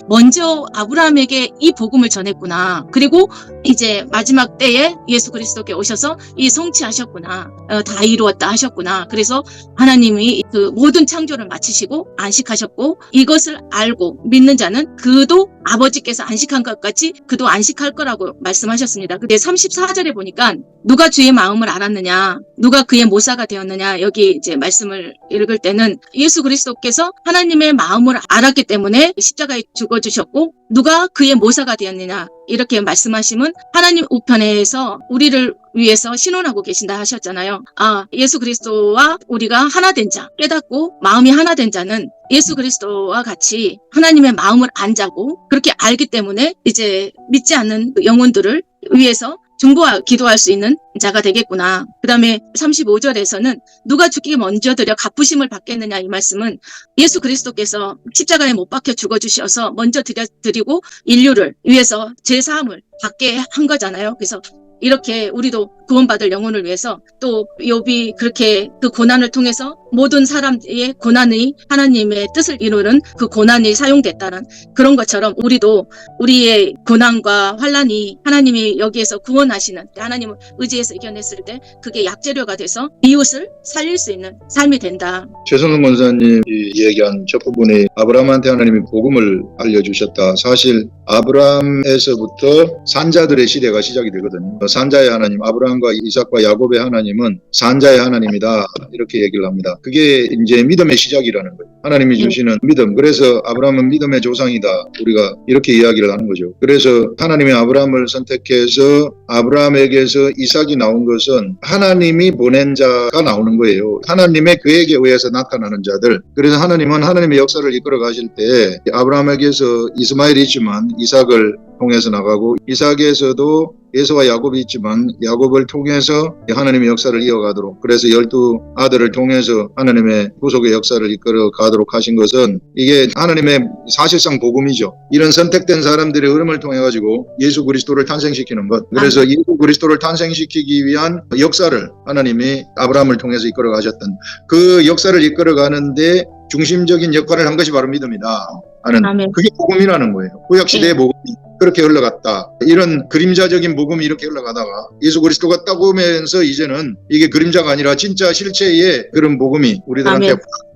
먼저 아브라함에게 이 복음을 전했구나. 그리고 이제 마지막 때에 예수 그리스도께 오셔서 이 성취하셨구나. 다 이루었다 하셨구나. 그래서 하나님이 그 모든 창조를 마치시고 안식하셨고 이것을 알고 믿는 자는 그도 아버지께서 안식한 것 같이 그도 안식할 거라고 말씀하셨습니다. 근데 34절에 보니까 누가 주의 마음을 알았느냐, 누가 그의 모사가 되었느냐, 여기 이제 말씀을 읽을 때는 예수 그리스도께서 하나님의 마음을 알았기 때문에 십자가에 죽어주셨고 누가 그의 모사가 되었느냐 이렇게 말씀하시면 하나님 우편에서 우리를 위해서 신원하고 계신다 하셨잖아요. 예수 그리스도와 우리가 하나 된 자, 깨닫고 마음이 하나 된 자는 예수 그리스도와 같이 하나님의 마음을 안자고 그렇게 알기 때문에 이제 믿지 않는 영혼들을 위해서 중보와 기도할 수 있는 자가 되겠구나. 그 다음에 35절에서는 누가 죽기 먼저 드려 갚으심을 받겠느냐 이 말씀은 예수 그리스도께서 십자가에 못 박혀 죽어주셔서 먼저 드리고 인류를 위해서 죄사함을 받게 한 거잖아요. 그래서 이렇게 우리도 구원받을 영혼을 위해서 또 욥이 그렇게 그 고난을 통해서 모든 사람의 고난이 하나님의 뜻을 이루는 그 고난이 사용됐다는 그런 것처럼 우리도 우리의 고난과 환난이 하나님이 여기에서 구원하시는 하나님을 의지해서 이겨냈을 때 그게 약재료가 돼서 이웃을 살릴 수 있는 삶이 된다. 최선훈 권사님이 얘기한 첫 부분에 아브라함한테 하나님이 복음을 알려주셨다. 사실 아브라함에서부터 산자들의 시대가 시작이 되거든요. 산자의 하나님, 아브라함과 이삭과 야곱의 하나님은 산자의 하나님이다. 이렇게 얘기를 합니다. 그게 이제 믿음의 시작이라는 거예요. 하나님이 주시는 믿음. 그래서 아브라함은 믿음의 조상이다. 우리가 이렇게 이야기를 하는 거죠. 그래서 하나님이 아브라함을 선택해서 아브라함에게서 이삭이 나온 것은 하나님이 보낸 자가 나오는 거예요. 하나님의 계획에 의해서 나타나는 자들. 그래서 하나님은 하나님의 역사를 이끌어 가실 때 아브라함에게서 이스마엘이 있지만 이삭을 통해서 나가고 이삭에서도 에서와 야곱이 있지만 야곱을 통해서 하나님의 역사를 이어가도록 그래서 12아들을 통해서 하나님의 구속의 역사를 이끌어 가도록 하신 것은 이게 하나님의 사실상 복음이죠. 이런 선택된 사람들의 흐름을 통해 가지고 예수 그리스도를 탄생시키는 것. 그래서 예수 그리스도를 탄생시키기 위한 역사를 하나님이 아브라함을 통해서 이끌어 가셨던 그 역사를 이끌어 가는데 중심적인 역할을 한 것이 바로 믿음이다 하는 그게 복음이라는 거예요. 구약시대의 복음이 그렇게 흘러갔다. 이런 그림자적인 복음이 이렇게 흘러가다가 예수 그리스도가 딱 오면서 이제는 이게 그림자가 아니라 진짜 실체의 그런 복음이 우리들한테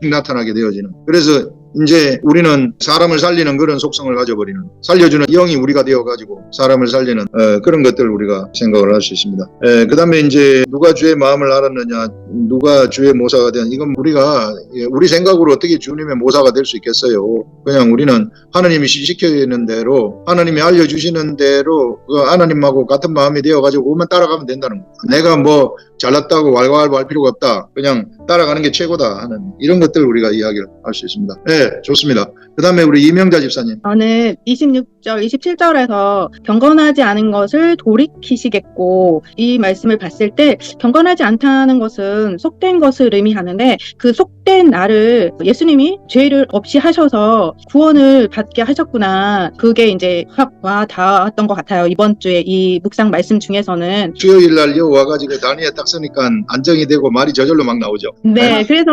나타나게 되어지는. 그래서 이제 우리는 사람을 살리는 그런 속성을 가져버리는 살려주는 영이 우리가 되어가지고 사람을 살리는 그런 것들을 우리가 생각을 할 수 있습니다. 그 다음에 이제 누가 주의 마음을 알았느냐 누가 주의 모사가 된 이건 우리가 우리 생각으로 어떻게 주님의 모사가 될 수 있겠어요. 그냥 우리는 하나님이 시키는 대로 하나님이 알려주시는 대로 그 하나님하고 같은 마음이 되어가지고 그것만 따라가면 된다는 거예요. 내가 뭐 잘났다고 왈가왈부할 필요가 없다. 그냥 따라가는 게 최고다 하는 이런 것들을 우리가 이야기를 할 수 있습니다. 네, 좋습니다. 그 다음에 우리 이명자 집사님. 저는 26절, 27절에서 경건하지 않은 것을 돌이키시겠고, 이 말씀을 봤을 때 경건하지 않다는 것은 속된 것을 의미하는데, 그 속된 나를 예수님이 죄를 없이 하셔서 구원을 받게 하셨구나. 그게 이제 확 와 닿았던 것 같아요. 이번 주에 이 묵상 말씀 중에서는. 수요일 날 여기 와가지고 단위에 딱 서니까 안정이 되고 말이 저절로 막 나오죠. 네, 그래서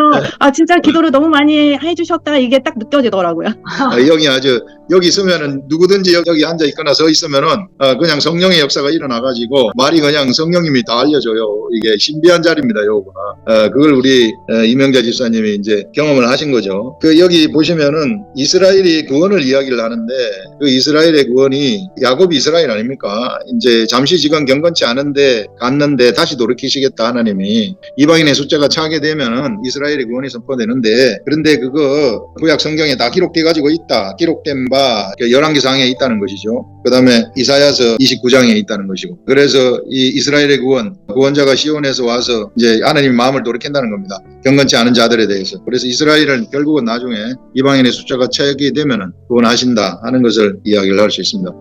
진짜 기도를 너무 많이 해주셨다, 이게 딱 느껴지더라고요. 여기 여기 있으면은 누구든지 여기 앉아 있거나 서 있으면은 그냥 성령의 역사가 일어나가지고 말이 그냥 성령님이 다 알려줘요. 이게 신비한 자리입니다, 여기가. 그걸 우리 이명자 집사님이 이제 경험을 하신 거죠. 여기 보시면은 이스라엘이 구원을 이야기를 하는데, 그 이스라엘의 구원이 야곱이 이스라엘 아닙니까? 이제 잠시 지금 경건치 않은데 갔는데 다시 돌이키시겠다 하나님이. 이방인의 숫자가 차게 되면은 이스라엘의 구원이 선포되는데, 그런데 그거 구약 성경에 다 기록돼 가지고 있다. 기록된 바 열왕기상에 있다는 것이죠. 그 다음에 이사야서 29장에 있다는 것이고. 그래서 이 이스라엘의 구원자가 시온에서 와서 이제 하나님의 마음을 돌이킨다는 겁니다. 경건치 않은 자들에 대해서. 그래서 이스라엘은 결국은 나중에 이방인의 숫자가 차게 되면은 구원하신다 하는 것을 이야기를 할 수 있습니다.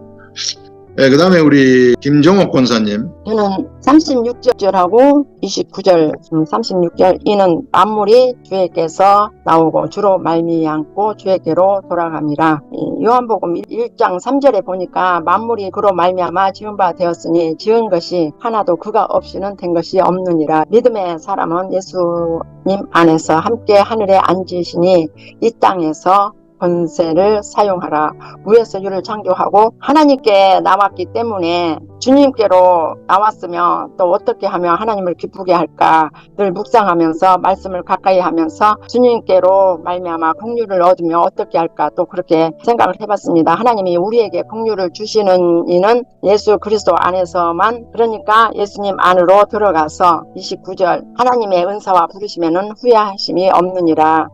네, 그 다음에 우리 김정옥 권사님. 저는 36절하고 29절, 36절, 이는 만물이 주에게서 나오고 주로 말미암고 주에게로 돌아갑니다. 요한복음 1장 3절에 보니까 만물이 그로 말미암아 지은 바 되었으니 지은 것이 하나도 그가 없이는 된 것이 없느니라. 믿음의 사람은 예수님 안에서 함께 하늘에 앉으시니 이 땅에서 권세를 사용하라. 위에서 유를 창조하고 하나님께 나왔기 때문에 주님께로 나왔으면 또 어떻게 하면 하나님을 기쁘게 할까 늘 묵상하면서 말씀을 가까이 하면서 주님께로 말미암아 긍휼을 얻으며 어떻게 할까 또 그렇게 생각을 해봤습니다. 하나님이 우리에게 긍휼을 주시는 이는 예수 그리스도 안에서만, 그러니까 예수님 안으로 들어가서 29절 하나님의 은사와 부르시면은 후회하심이 없느니라.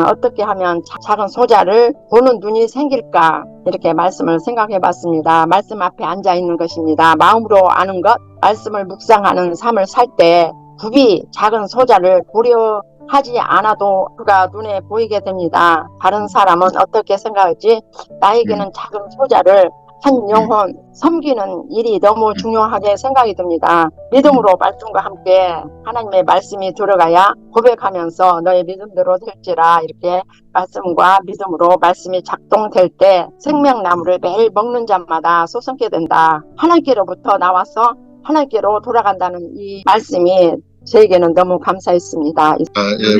어떻게 하면 작은 소자를 보는 눈이 생길까, 이렇게 말씀을 생각해 봤습니다. 말씀 앞에 앉아 있는 것입니다. 마음으로 아는 것, 말씀을 묵상하는 삶을 살 때 굽이 작은 소자를 보려 하지 않아도 그가 눈에 보이게 됩니다. 다른 사람은 어떻게 생각할지 나에게는 작은 소자를 한 영혼 섬기는 일이 너무 중요하게 생각이 듭니다. 믿음으로 말씀과 함께 하나님의 말씀이 들어가야 고백하면서 너의 믿음대로 될지라, 이렇게 말씀과 믿음으로 말씀이 작동될 때 생명나무를 매일 먹는 자마다 솟게 된다. 하나님께로부터 나와서 하나님께로 돌아간다는 이 말씀이 저에게는 너무 감사했습니다.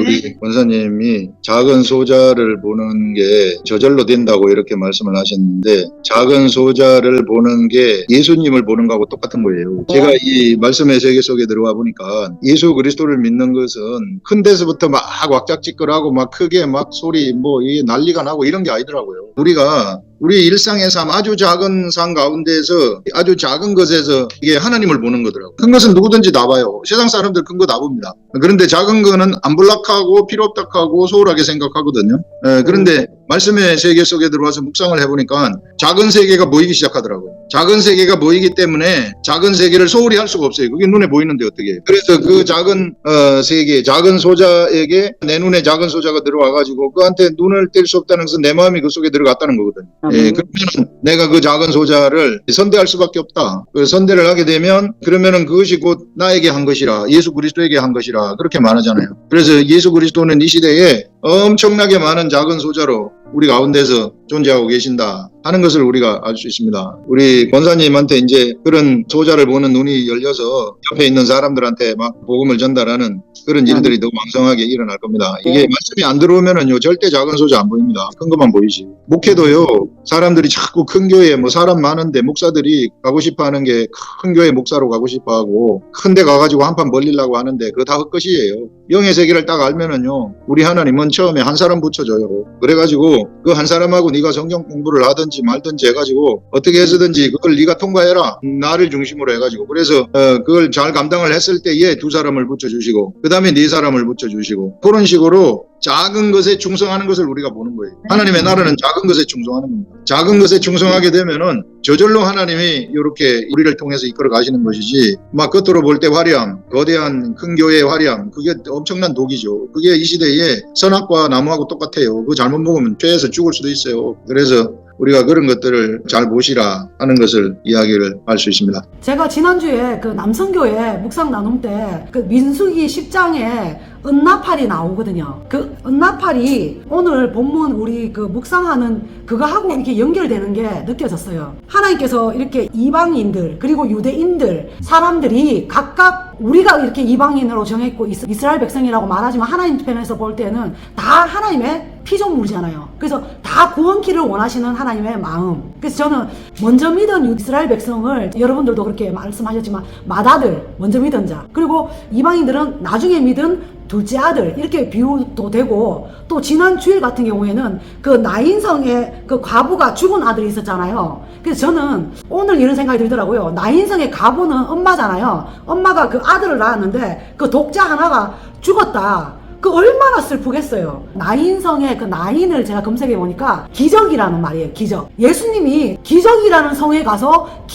우리 권사님이 작은 소자를 보는 게 저절로 된다고 이렇게 말씀을 하셨는데, 작은 소자를 보는 게 예수님을 보는 거하고 똑같은 거예요. 제가 이 말씀의 세계 속에 들어와 보니까 예수 그리스도를 믿는 것은 큰 데서부터 막 왁작지껄하고 막 크게 막 소리 이게 난리가 나고 이런 게 아니더라고요. 우리 일상의 삶, 아주 작은 삶 가운데에서 아주 작은 것에서 이게 하나님을 보는 거더라고요. 큰 것은 누구든지 다 봐요. 세상 사람들 큰 거 다 봅니다. 그런데 작은 거는 안 볼락하고 필요 없다하고 소홀하게 생각하거든요. 그런데 말씀의 세계 속에 들어와서 묵상을 해보니까 작은 세계가 보이기 시작하더라고요. 작은 세계가 보이기 때문에 작은 세계를 소홀히 할 수가 없어요. 그게 눈에 보이는데 어떻게 해요. 그래서 그 작은 세계, 작은 소자에게 내 눈에 작은 소자가 들어와가지고 그한테 눈을 뗄 수 없다는 것은 내 마음이 그 속에 들어갔다는 거거든요. 그러면 내가 그 작은 소자를 선대할 수밖에 없다. 그 선대를 하게 되면 그러면은 그것이 곧 나에게 한 것이라, 예수 그리스도에게 한 것이라 그렇게 말하잖아요. 그래서 예수 그리스도는 이 시대에 엄청나게 많은 작은 소자로 우리 가운데서 존재하고 계신다 하는 것을 우리가 알 수 있습니다. 우리 권사님한테 이제 그런 소자를 보는 눈이 열려서 옆에 있는 사람들한테 막 복음을 전달하는 그런 일들이 더 왕성하게 일어날 겁니다. 이게 말씀이 안 들어오면은요, 절대 작은 소자 안 보입니다. 큰 것만 보이지. 목회도요, 사람들이 자꾸 큰 교회, 사람 많은데 목사들이 가고 싶어 하는 게 큰 교회 목사로 가고 싶어 하고, 큰 데 가가지고 한판 벌리려고 하는데 그거 다 헛것이에요. 영의 세계를 딱 알면은요, 우리 하나님은 처음에 한 사람 붙여줘요. 그래가지고 그 한 사람하고 네가 성경 공부를 하든지 말든지 해가지고 어떻게 해서든지 그걸 네가 통과해라. 나를 중심으로 해가지고. 그래서 그걸 잘 감당을 했을 때에 두 사람을 붙여주시고 그 다음에 네 사람을 붙여주시고, 그런 식으로 작은 것에 충성하는 것을 우리가 보는 거예요. 하나님의 나라는 작은 것에 충성하는 겁니다. 작은 것에 충성하게 되면은 저절로 하나님이 이렇게 우리를 통해서 이끌어 가시는 것이지, 막 겉으로 볼 때 화려함, 거대한 큰 교회의 화려함, 그게 엄청난 독이죠. 그게 이 시대에 선악과 나무하고 똑같아요. 그거 잘못 먹으면 죄에서 죽을 수도 있어요. 그래서 우리가 그런 것들을 잘 보시라 하는 것을 이야기를 할 수 있습니다. 제가 지난주에 그 남성교회 묵상 나눔 때 그 민수기 10장에 은나팔이 나오거든요. 그 은나팔이 오늘 본문 우리 그 묵상하는 그거하고 이렇게 연결되는 게 느껴졌어요. 하나님께서 이렇게 이방인들 그리고 유대인들 사람들이 각각 우리가 이렇게 이방인으로 정했고 이스라엘 백성이라고 말하지만 하나님 편에서 볼 때는 다 하나님의 피조물이잖아요. 그래서 다 구원키를 원하시는 하나님의 마음. 그래서 저는 먼저 믿은 이스라엘 백성을 여러분들도 그렇게 말씀하셨지만 맏아들 먼저 믿은 자, 그리고 이방인들은 나중에 믿은 둘째 아들, 이렇게 비유도 되고, 또 지난 주일 같은 경우에는 그 나인성의 그 과부가 죽은 아들이 있었잖아요. 그래서 저는 오늘 이런 생각이 들더라고요. 나인성의 과부는 엄마잖아요. 엄마가 그 아들을 낳았는데 그 독자 하나가 죽었다. 그 얼마나 슬프겠어요. 나인성의 그 나인을 제가 검색해 보니까 기적이라는 말이에요. 기적. 예수님이 기적이라는 성에 가서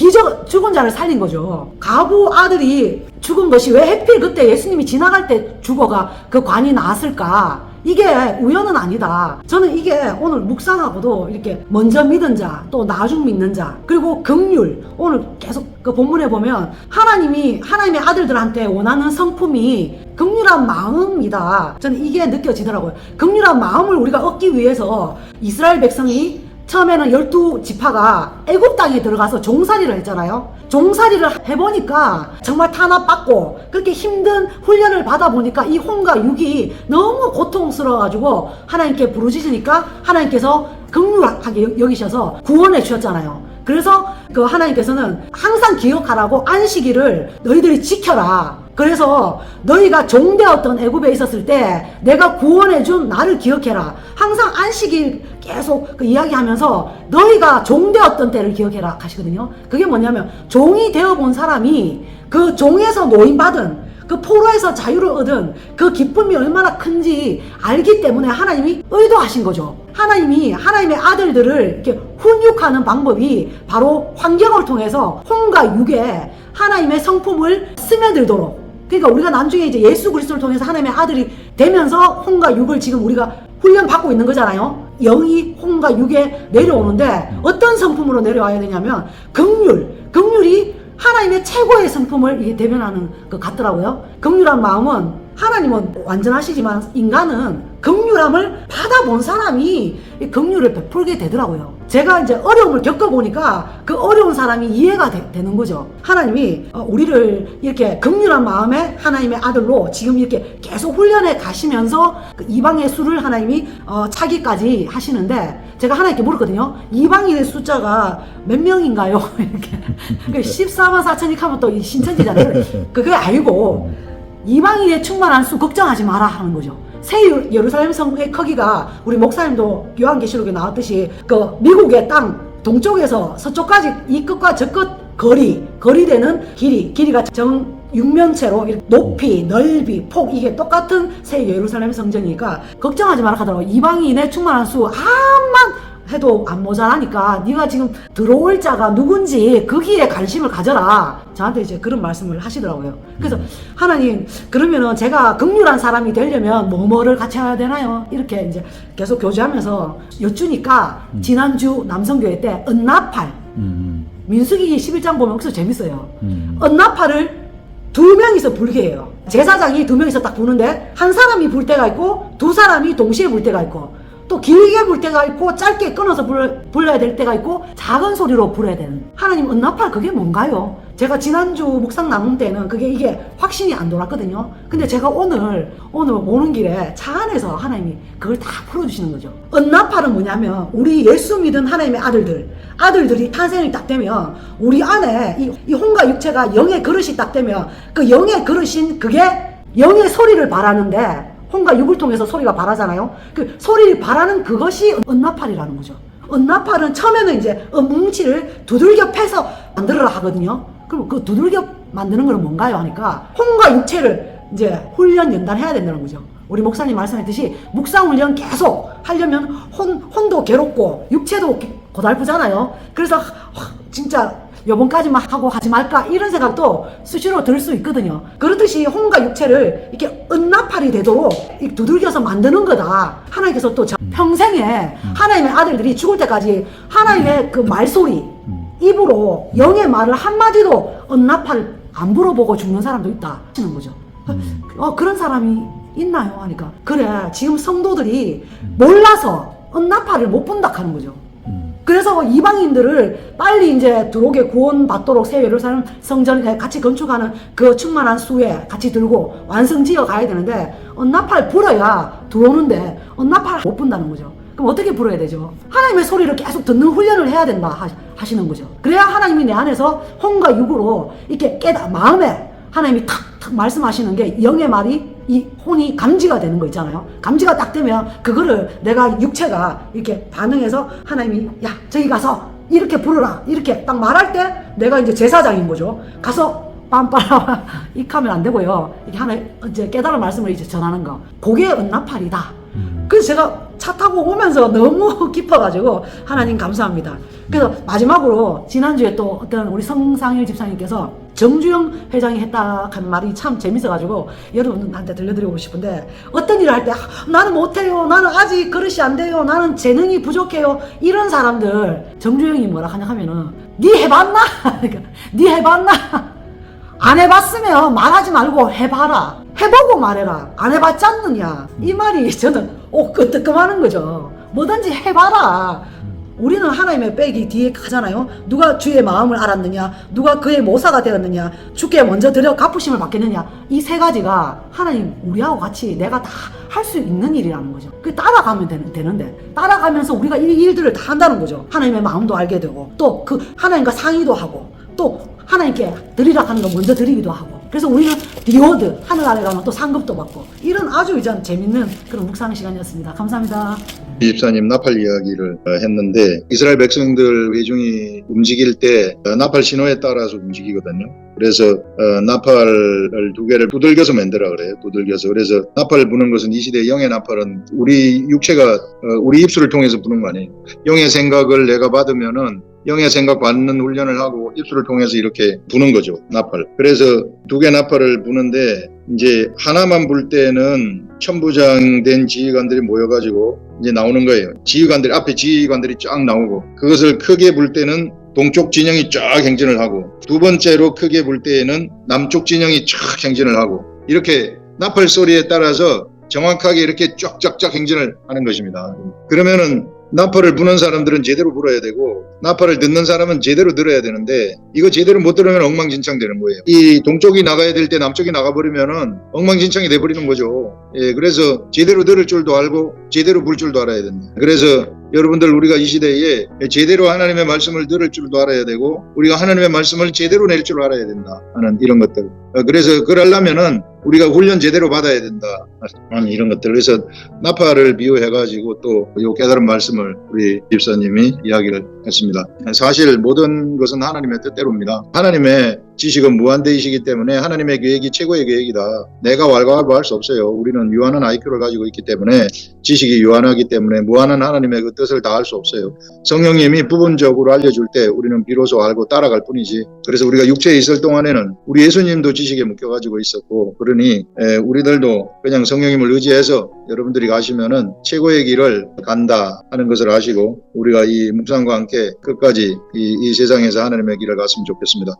죽은 자를 살린 거죠. 과부 아들이 죽은 것이 왜 하필 그때 예수님이 지나갈 때 죽어가 그 관이 나았을까? 이게 우연은 아니다. 저는 이게 오늘 묵상하고도 이렇게 먼저 믿은 자, 또 나중 믿는 자, 그리고 긍휼. 오늘 계속 그 본문에 보면 하나님이 하나님의 아들들한테 원하는 성품이 긍휼한 마음이다. 저는 이게 느껴지더라고요. 긍휼한 마음을 우리가 얻기 위해서 이스라엘 백성이 처음에는 12지파가 애굽 땅에 들어가서 종살이를 했잖아요. 종살이를 해보니까 정말 탄압받고 그렇게 힘든 훈련을 받아보니까 이 혼과 육이 너무 고통스러워가지고 하나님께 부르짖으니까 하나님께서 긍휼하게 여기셔서 구원해 주셨잖아요. 그래서 그 하나님께서는 항상 기억하라고 안식일을 너희들이 지켜라. 그래서 너희가 종되었던 애굽에 있었을 때 내가 구원해준 나를 기억해라. 항상 안식일 계속 그 이야기하면서 너희가 종되었던 때를 기억해라 하시거든요. 그게 뭐냐면 종이 되어본 사람이 그 종에서 노임받은 그 포로에서 자유를 얻은 그 기쁨이 얼마나 큰지 알기 때문에 하나님이 의도하신 거죠. 하나님이 하나님의 아들들을 이렇게 훈육하는 방법이 바로 환경을 통해서 혼과 육에 하나님의 성품을 스며들도록, 그러니까 우리가 나중에 이제 예수 그리스도를 통해서 하나님의 아들이 되면서 혼과 육을 지금 우리가 훈련 받고 있는 거잖아요. 영이 혼과 육에 내려오는데 어떤 성품으로 내려와야 되냐면 긍휼이 하나님의 최고의 성품을 이게 대변하는 것 같더라고요. 긍휼한 마음은 하나님은 완전하시지만 인간은 긍휼함을 받아본 사람이 긍휼을 베풀게 되더라고요. 제가 이제 어려움을 겪어보니까 그 어려운 사람이 이해가 되는 거죠. 하나님이 우리를 이렇게 긍휼한 마음에 하나님의 아들로 지금 이렇게 계속 훈련해 가시면서 그 이방의 수를 하나님이 차기까지 하시는데, 제가 하나님께 물었거든요. 이방인의 숫자가 몇 명인가요? 이렇게 14만 4천이 하면 또 신천지잖아요. 그게 알고 이방인의 충만한 수 걱정하지 마라 하는 거죠. 새 예루살렘 성의 크기가 우리 목사님도 요한계시록에 나왔듯이 그 미국의 땅 동쪽에서 서쪽까지 이 끝과 저 끝 거리되는 길이가 육면체로 높이, 넓이, 폭 이게 똑같은 새 예루살렘 성전이니까 걱정하지 마라 하더라고요. 이방인의 충만한 수 암만 해도 안 모자라니까 네가 지금 들어올 자가 누군지 거기에 관심을 가져라. 저한테 이제 그런 말씀을 하시더라고요. 그래서 하나님, 그러면은 제가 긍휼한 사람이 되려면 뭐를 같이 해야 되나요? 이렇게 이제 계속 교제하면서 여쭈니까 지난주 남성교회 때 은나팔, 민수기 11장 보면 여기서 재밌어요. 은나팔을 2명이서 불게 해요. 제사장이 2명이서 딱 부는데 한 사람이 불 때가 있고 두 사람이 동시에 불 때가 있고 또 길게 불 때가 있고 짧게 끊어서 불러야 될 때가 있고 작은 소리로 불어야 되는. 하나님 은나팔 그게 뭔가요? 제가 지난주 묵상 나눔 때는 이게 확신이 안 돌았거든요. 근데 제가 오늘 오는 길에 차 안에서 하나님이 그걸 다 풀어주시는 거죠. 은나팔은 뭐냐면 우리 예수 믿은 하나님의 아들들이 탄생이 딱 되면 우리 안에 이 혼과 육체가 영의 그릇이 딱 되면 그 영의 그릇인 그게 영의 소리를 바라는데, 혼과 육을 통해서 소리가 바라잖아요. 그 소리를 바라는 그것이 은나팔이라는 거죠. 은나팔은 처음에는 이제 뭉치를 두들겨 패서 만들어라 하거든요. 그럼 그 두들겨 만드는 건 뭔가요? 하니까 혼과 육체를 이제 훈련 연단해야 된다는 거죠. 우리 목사님 말씀했듯이 묵상 훈련 계속 하려면 혼도 괴롭고 육체도 고달프잖아요. 그래서 진짜 요번까지만 하고 하지 말까 이런 생각도 수시로 들 수 있거든요. 그렇듯이 혼과 육체를 이렇게 은나팔이 되도록 두들겨서 만드는 거다. 하나님께서 또 평생에 하나님의 아들들이 죽을 때까지 하나님의 그 말소리 입으로 영의 말을 한마디도 은나팔 안 불어보고 죽는 사람도 있다 하시는 거죠. 그런 사람이 있나요? 하니까 그래, 지금 성도들이 몰라서 은나팔을 못 본다 하는 거죠. 그래서 이방인들을 빨리 이제 들어오게 구원받도록 새 예루살렘 성전에 같이 건축하는 그 충만한 수에 같이 들고 완성 지어 가야 되는데 은나팔 불어야 들어오는데 은나팔 못 분다는 거죠. 그럼 어떻게 불어야 되죠? 하나님의 소리를 계속 듣는 훈련을 해야 된다 하시는 거죠. 그래야 하나님이 내 안에서 혼과 육으로 이렇게 마음에 하나님이 탁탁 말씀하시는 게 영의 말이 이 혼이 감지가 되는 거 있잖아요. 감지가 딱 되면 그거를 내가 육체가 이렇게 반응해서 하나님이 야 저기 가서 이렇게 부르라 이렇게 딱 말할 때 내가 이제 제사장인 거죠. 가서 빰빠라 이렇게 하면 안 되고요. 이게 하나님 이제 깨달은 말씀을 이제 전하는 거. 그게 은나팔이다. 그래서 제가 차 타고 오면서 너무 깊어가지고 하나님 감사합니다. 그래서 마지막으로 지난주에 또 어떤 우리 성상일 집사님께서 정주영 회장이 했다 하는 말이 참 재밌어가지고 여러분한테 들려드리고 싶은데 어떤 일을 할 때 나는 못해요, 나는 아직 그릇이 안 돼요, 나는 재능이 부족해요 이런 사람들 정주영이 뭐라 하냐 하면은 니 해봤나? 니 해봤나? 안 해봤으면 말하지 말고 해봐라. 해보고 말해라. 안 해봤지 않느냐. 이 말이 저는 뜨끔하는 거죠. 뭐든지 해봐라. 우리는 하나님의 백이 뒤에 가잖아요. 누가 주의 마음을 알았느냐, 누가 그의 모사가 되었느냐, 주께 먼저 드려 갚으심을 받겠느냐. 이 세 가지가 하나님 우리하고 같이 내가 다 할 수 있는 일이라는 거죠. 그 따라가면 되는데 따라가면서 우리가 이 일들을 다 한다는 거죠. 하나님의 마음도 알게 되고 또 그 하나님과 상의도 하고 또 하나님께 드리라 하는 거 먼저 드리기도 하고. 그래서 우리는 리워드, 하늘 아래 가면 또 상급도 받고 이런 아주 재밌는 그런 묵상 시간이었습니다. 감사합니다. 이 집사님 나팔 이야기를 했는데 이스라엘 백성들 회중이 움직일 때 나팔 신호에 따라서 움직이거든요. 그래서 나팔을 두 개를 두들겨서 만들라 그래요. 두들겨서. 그래서 나팔을 부는 것은 이 시대의 영의 나팔은 우리 육체가 우리 입술을 통해서 부는 거 아니에요. 영의 생각을 내가 받으면은 영의 생각 받는 훈련을 하고 입술을 통해서 이렇게 부는 거죠. 나팔. 그래서 두 개 나팔을 부는데 이제 하나만 불 때는 천부장된 지휘관들이 모여가지고 이제 나오는 거예요. 지휘관들이 앞에 지휘관들이 쫙 나오고 그것을 크게 불 때는 동쪽 진영이 쫙 행진을 하고 두 번째로 크게 불 때에는 남쪽 진영이 쫙 행진을 하고 이렇게 나팔 소리에 따라서 정확하게 이렇게 쫙쫙쫙 행진을 하는 것입니다. 그러면은 나팔을 부는 사람들은 제대로 불어야 되고 나팔을 듣는 사람은 제대로 들어야 되는데 이거 제대로 못 들으면 엉망진창 되는 거예요. 이 동쪽이 나가야 될 때 남쪽이 나가버리면은 엉망진창이 돼버리는 거죠. 예, 그래서 제대로 들을 줄도 알고 제대로 불 줄도 알아야 된다. 그래서 여러분들 우리가 이 시대에 제대로 하나님의 말씀을 들을 줄도 알아야 되고 우리가 하나님의 말씀을 제대로 낼 줄 알아야 된다 하는 이런 것들. 그래서 그러려면은 우리가 훈련 제대로 받아야 된다 하는 이런 것들. 그래서 나팔을 비유해가지고 또 이 깨달은 말씀을 우리 집사님이 이야기를 했습니다. 사실 모든 것은 하나님의 뜻대로입니다. 하나님의 지식은 무한대이시기 때문에 하나님의 계획이 최고의 계획이다. 내가 왈가왈부할 수 없어요. 우리는 유한한 IQ를 가지고 있기 때문에 지식이 유한하기 때문에 무한한 하나님의 그 뜻을 다 알 수 없어요. 성령님이 부분적으로 알려줄 때 우리는 비로소 알고 따라갈 뿐이지. 그래서 우리가 육체에 있을 동안에는 우리 예수님도 지식에 묶여가지고 있었고 그러니 우리들도 그냥 성령님을 의지해서 여러분들이 가시면은 최고의 길을 간다 하는 것을 아시고 우리가 이 묵상과 함께 끝까지 이 세상에서 하나님의 길을 갔으면 좋겠습니다.